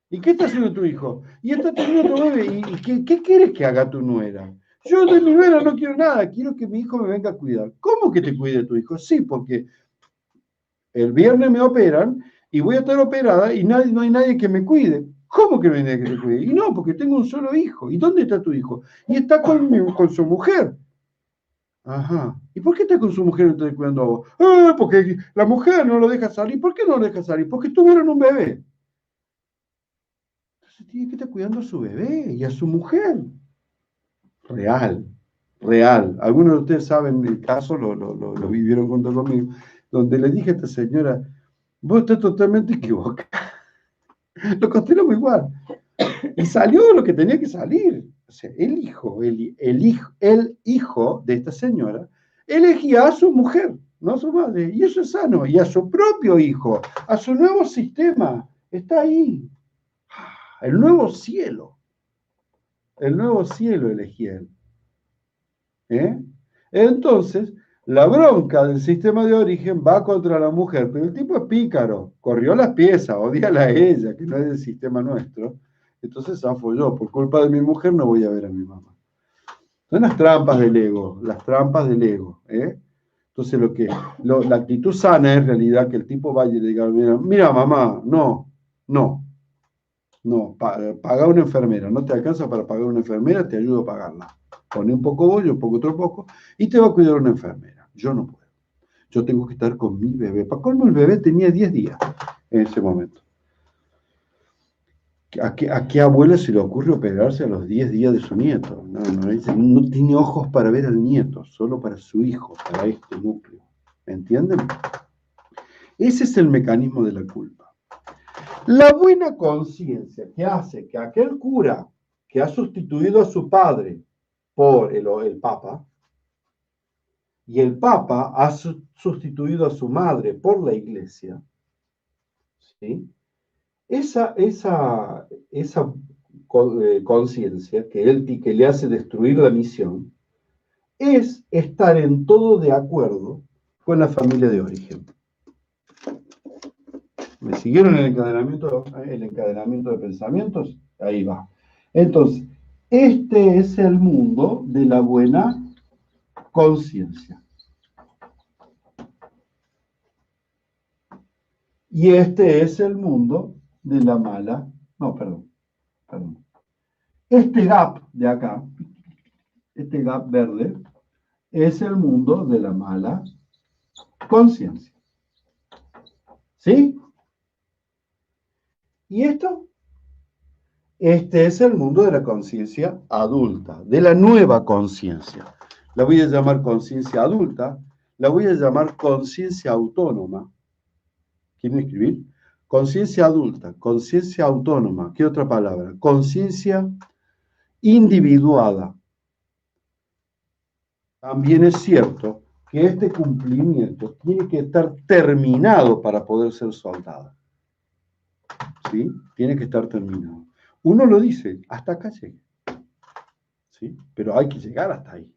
¿Y qué está haciendo tu hijo? Y está teniendo tu bebé. ¿Y qué quieres que haga tu nuera? Yo de mi nuera no quiero nada, quiero que mi hijo me venga a cuidar. ¿Cómo que te cuide tu hijo? Sí, porque el viernes me operan y voy a estar operada y no hay nadie que me cuide. ¿Cómo que no hay nadie que te cuide? Y no, porque tengo un solo hijo. ¿Y dónde está tu hijo? Y está con su mujer. Ajá. ¿Y por qué está con su mujer y no está cuidando a vos? Porque la mujer no lo deja salir. ¿Por qué no lo deja salir? Porque tuvieron un bebé. Entonces tiene que estar cuidando a su bebé y a su mujer. Real, real. Algunos de ustedes saben el caso, lo vivieron junto conmigo, donde le dije a esta señora, vos estás totalmente equivocada. Lo consideramos igual. Y salió lo que tenía que salir. O sea, el hijo de esta señora elegía a su mujer, no a su madre. Y eso es sano. Y a su propio hijo, a su nuevo sistema. Está ahí. El nuevo cielo. El nuevo cielo elegía él. Entonces, la bronca del sistema de origen va contra la mujer, pero el tipo es pícaro, corrió las piezas, odíala a ella, que no es del sistema nuestro. Entonces zafo yo, por culpa de mi mujer no voy a ver a mi mamá. Son las trampas del ego, las trampas del ego. Entonces la actitud sana es en realidad que el tipo vaya y le diga, mira mamá, no, paga una enfermera, no te alcanza para pagar una enfermera, te ayudo a pagarla. Pone un poco vos, yo pongo otro poco, y te va a cuidar una enfermera. Yo no puedo. Yo tengo que estar con mi bebé. Para colmo, el bebé tenía 10 días en ese momento. ¿A qué abuela se le ocurre operarse a los 10 días de su nieto? No tiene ojos para ver al nieto, solo para su hijo, para este núcleo. ¿Entienden? Ese es el mecanismo de la culpa. La buena conciencia que hace que aquel cura que ha sustituido a su padre por el Papa, y el Papa ha sustituido a su madre por la Iglesia, ¿sí? Esa conciencia que le hace destruir la misión es estar en todo de acuerdo con la familia de origen. ¿Me siguieron el encadenamiento de pensamientos? Ahí va. Entonces, este es el mundo de la buena conciencia. Y este es el mundo de la mala, no, perdón. Este gap de acá, este gap verde, es el mundo de la mala conciencia. ¿Sí? ¿Y esto? Este es el mundo de la conciencia adulta, de la nueva conciencia. La voy a llamar conciencia adulta, la voy a llamar conciencia autónoma. ¿Quieren escribir? Conciencia adulta, conciencia autónoma. ¿Qué otra palabra? Conciencia individuada. También es cierto que este cumplimiento tiene que estar terminado para poder ser soldado. ¿Sí? Tiene que estar terminado. Uno lo dice, hasta acá llegué. ¿Sí? Pero hay que llegar hasta ahí.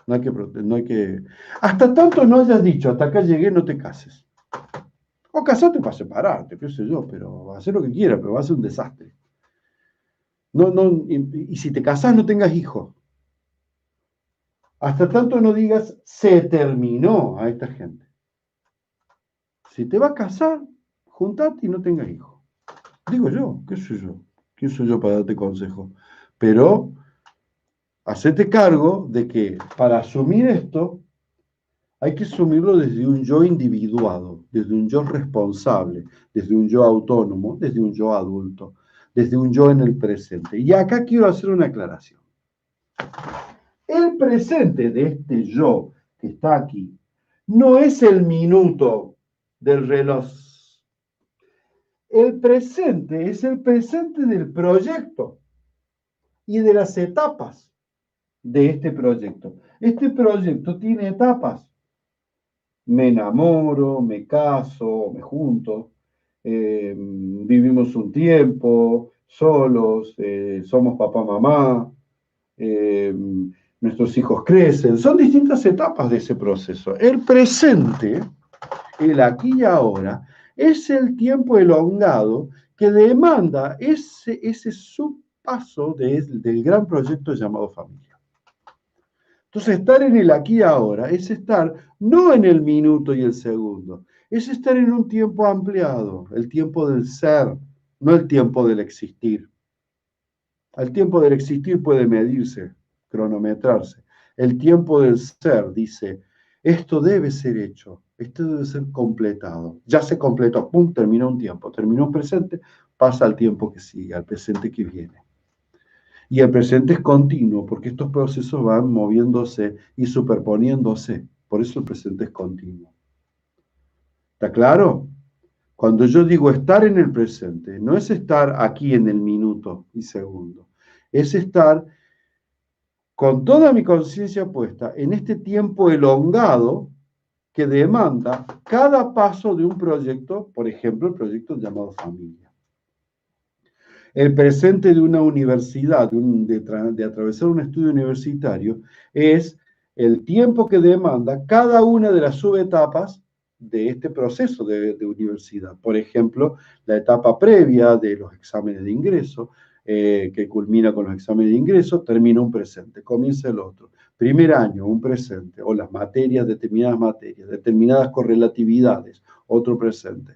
No hay que... Hasta tanto no hayas dicho, hasta acá llegué, no te cases. O casate para separarte, qué sé yo, pero hacer lo que quieras, pero va a ser un desastre. Y si te casás, no tengas hijos. Hasta tanto no digas, se terminó a esta gente. Si te vas a casar, juntate y no tengas hijos. Digo yo, ¿qué soy yo? ¿Quién soy yo para darte consejo? Pero hacete cargo de que para asumir esto hay que asumirlo desde un yo individuado, desde un yo responsable, desde un yo autónomo, desde un yo adulto, desde un yo en el presente. Y acá quiero hacer una aclaración. El presente de este yo que está aquí no es el minuto del reloj. El presente es el presente del proyecto y de las etapas de este proyecto. Este proyecto tiene etapas. Me enamoro, me caso, me junto, vivimos un tiempo solos, somos papá, mamá, nuestros hijos crecen. Son distintas etapas de ese proceso. El presente, el aquí y ahora, es el tiempo elongado que demanda ese subpaso del gran proyecto llamado familia. Entonces, estar en el aquí y ahora es estar no en el minuto y el segundo, es estar en un tiempo ampliado, el tiempo del ser, no el tiempo del existir. El tiempo del existir puede medirse, cronometrarse. El tiempo del ser dice, esto debe ser hecho, esto debe ser completado. Ya se completó, pum, terminó un tiempo, terminó un presente, pasa al tiempo que sigue, al presente que viene. Y el presente es continuo, porque estos procesos van moviéndose y superponiéndose. Por eso el presente es continuo. ¿Está claro? Cuando yo digo estar en el presente, no es estar aquí en el minuto y segundo, es estar con toda mi conciencia puesta en este tiempo elongado que demanda cada paso de un proyecto, por ejemplo, el proyecto llamado familia. El presente de una universidad, de atravesar un estudio universitario, es el tiempo que demanda cada una de las subetapas de este proceso de universidad. Por ejemplo, la etapa previa de los exámenes de ingreso, que culmina con los exámenes de ingreso, termina un presente, comienza el otro. Primer año, un presente, o las materias, determinadas correlatividades, otro presente.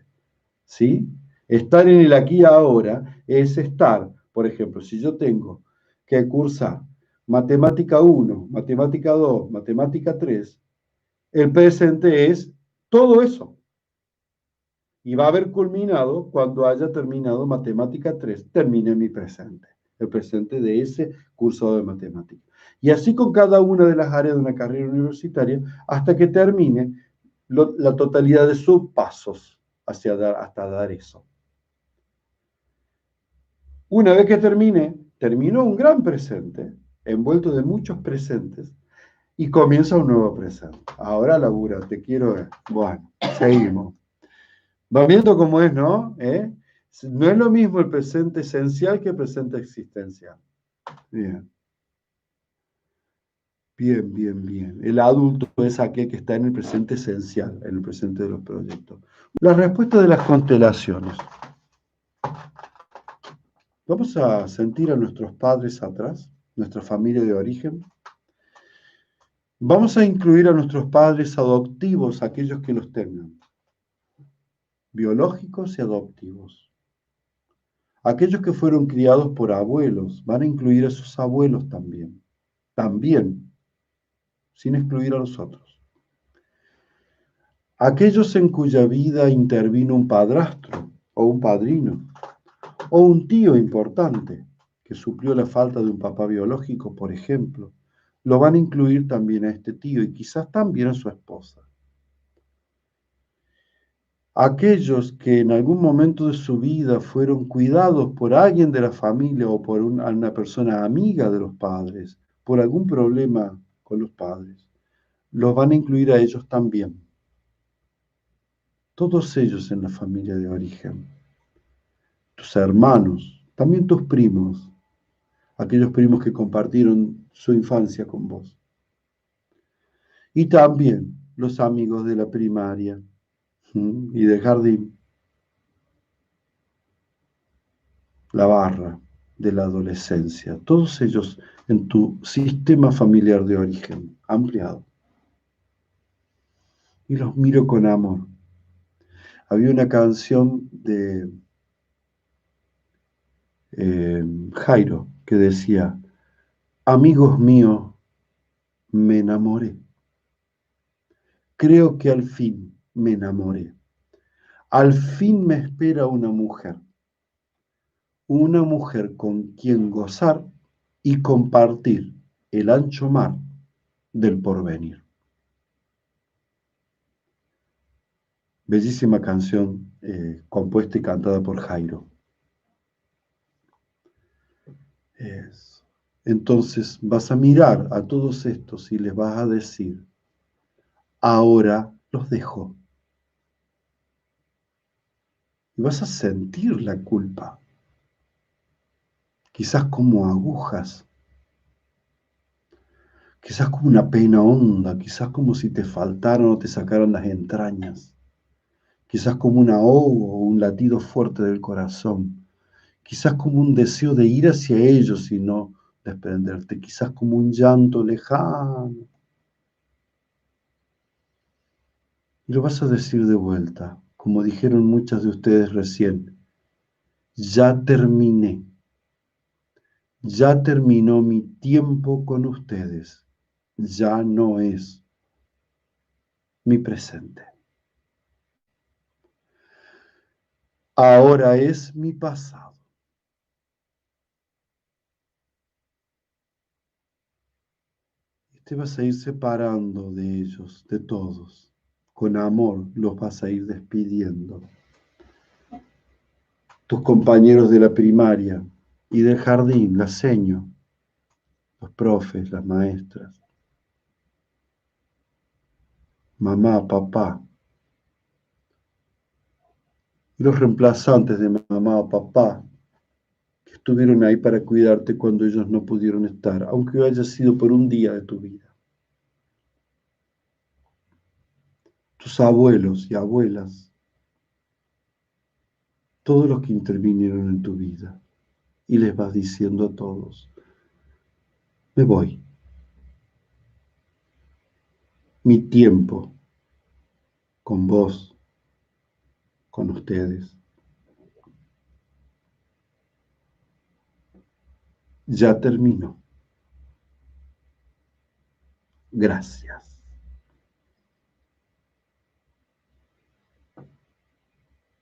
¿Sí? Estar en el aquí y ahora es estar, por ejemplo, si yo tengo que cursar matemática 1, matemática 2, matemática 3, el presente es todo eso. Y va a haber culminado cuando haya terminado matemática 3, termine mi presente, el presente de ese curso de matemática. Y así con cada una de las áreas de una carrera universitaria hasta que termine la totalidad de sus pasos hasta dar eso. Una vez que terminó un gran presente, envuelto de muchos presentes, y comienza un nuevo presente. Ahora labura, te quiero ver. Bueno, seguimos. Va viendo cómo es, ¿no? No es lo mismo el presente esencial que el presente existencial. Bien. Bien, bien, bien. El adulto es aquel que está en el presente esencial, en el presente de los proyectos. La respuesta de las constelaciones. Vamos a sentir a nuestros padres atrás, nuestra familia de origen. Vamos a incluir a nuestros padres adoptivos, aquellos que los tengan, biológicos y adoptivos. Aquellos que fueron criados por abuelos, van a incluir a sus abuelos también, sin excluir a los otros. Aquellos en cuya vida intervino un padrastro o un padrino o un tío importante que suplió la falta de un papá biológico, por ejemplo, lo van a incluir también a este tío y quizás también a su esposa. Aquellos que en algún momento de su vida fueron cuidados por alguien de la familia o por una persona amiga de los padres, por algún problema con los padres, los van a incluir a ellos también. Todos ellos en la familia de origen. Tus hermanos, también tus primos, aquellos primos que compartieron su infancia con vos. Y también los amigos de la primaria y del jardín. La barra de la adolescencia, todos ellos en tu sistema familiar de origen ampliado. Y los miro con amor. Había una canción de Jairo que decía, amigos míos, me enamoré. Creo que al fin me enamoré. Al fin me espera una mujer con quien gozar y compartir el ancho mar del porvenir. Bellísima canción compuesta y cantada por Jairo. Entonces vas a mirar a todos estos y les vas a decir, ahora los dejo. Y vas a sentir la culpa, quizás como agujas, quizás como una pena honda, quizás como si te faltaran o te sacaran las entrañas, quizás como un ahogo o un latido fuerte del corazón, quizás como un deseo de ir hacia ellos y no desprenderte, quizás como un llanto lejano. Y lo vas a decir de vuelta, como dijeron muchas de ustedes recién. Ya terminé. Ya terminó mi tiempo con ustedes. Ya no es mi presente. Ahora es mi pasado. Y te vas a ir separando de ellos, de todos. Con amor los vas a ir despidiendo. Tus compañeros de la primaria y del jardín, la seño, los profes, las maestras, mamá, papá, y los reemplazantes de mamá o papá, que estuvieron ahí para cuidarte cuando ellos no pudieron estar, aunque haya sido por un día de tu vida. Tus abuelos y abuelas, todos los que intervinieron en tu vida, y les vas diciendo a todos, me voy, mi tiempo con vos, con ustedes, ya terminó. Gracias.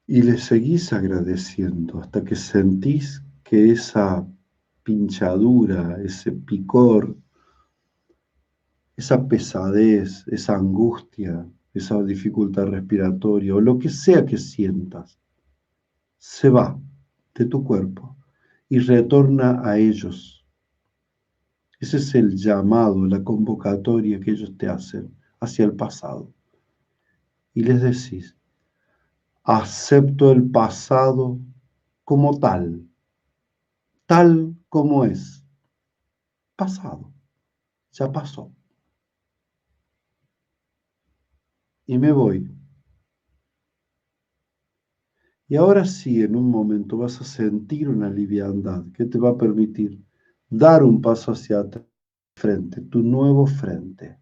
Y le seguís agradeciendo hasta que sentís que esa pinchadura, ese picor, esa pesadez, esa angustia, esa dificultad respiratoria o lo que sea que sientas, se va de tu cuerpo y retorna a ellos. Ese es el llamado, la convocatoria que ellos te hacen hacia el pasado. Y les decís, acepto el pasado como tal como es, pasado, ya pasó. Y me voy. Y ahora sí, en un momento vas a sentir una liviandad que te va a permitir dar un paso hacia atrás, frente, tu nuevo frente.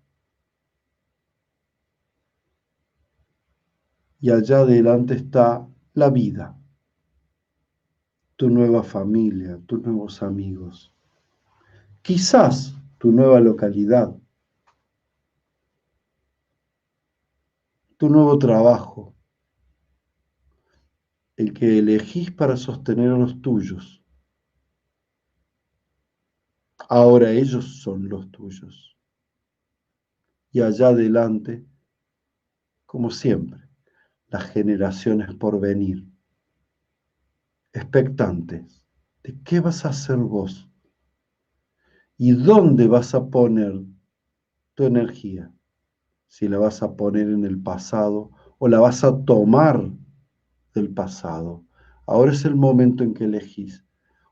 Y allá adelante está la vida, tu nueva familia, tus nuevos amigos. Quizás tu nueva localidad, tu nuevo trabajo, el que elegís para sostener a los tuyos. Ahora ellos son los tuyos. Y allá adelante, como siempre, las generaciones por venir, expectantes de qué vas a hacer vos y dónde vas a poner tu energía, si la vas a poner en el pasado o la vas a tomar del pasado. Ahora es el momento en que elegís,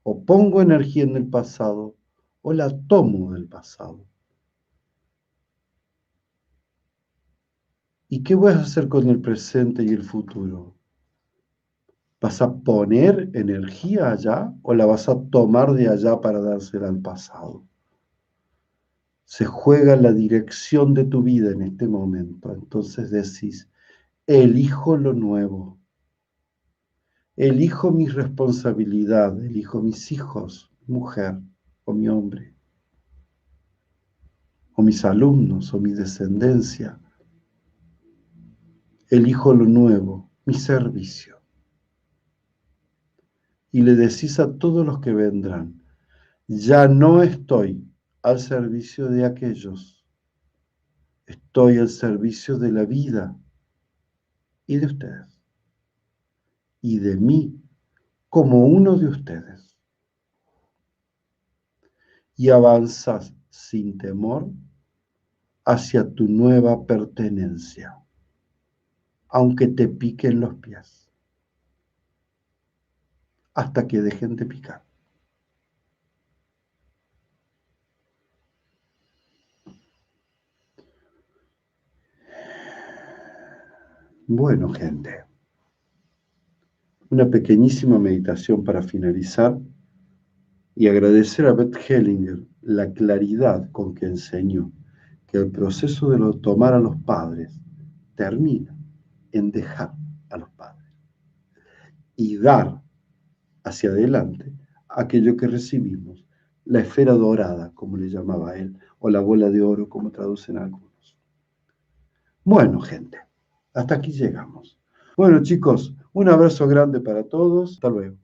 o pongo energía en el pasado o la tomo del pasado. ¿Y qué vas a hacer con el presente y el futuro? ¿Vas a poner energía allá o la vas a tomar de allá para dársela al pasado? Se juega la dirección de tu vida en este momento. Entonces decís, elijo lo nuevo, elijo mi responsabilidad, elijo mis hijos, mujer o mi hombre, o mis alumnos o mi descendencia. Elijo lo nuevo, mi servicio. Y le decís a todos los que vendrán, ya no estoy al servicio de aquellos, estoy al servicio de la vida y de ustedes, y de mí como uno de ustedes. Y avanzas sin temor hacia tu nueva pertenencia, aunque te piquen los pies, hasta que dejen de picar. Bueno, gente, una pequeñísima meditación para finalizar Y agradecer a Bert Hellinger la claridad con que enseñó que el proceso de tomar a los padres termina en dejar a los padres y dar hacia adelante aquello que recibimos, la esfera dorada, como le llamaba él, o la bola de oro, como traducen algunos. Bueno, gente, hasta aquí llegamos. Bueno, chicos, un abrazo grande para todos. Hasta luego.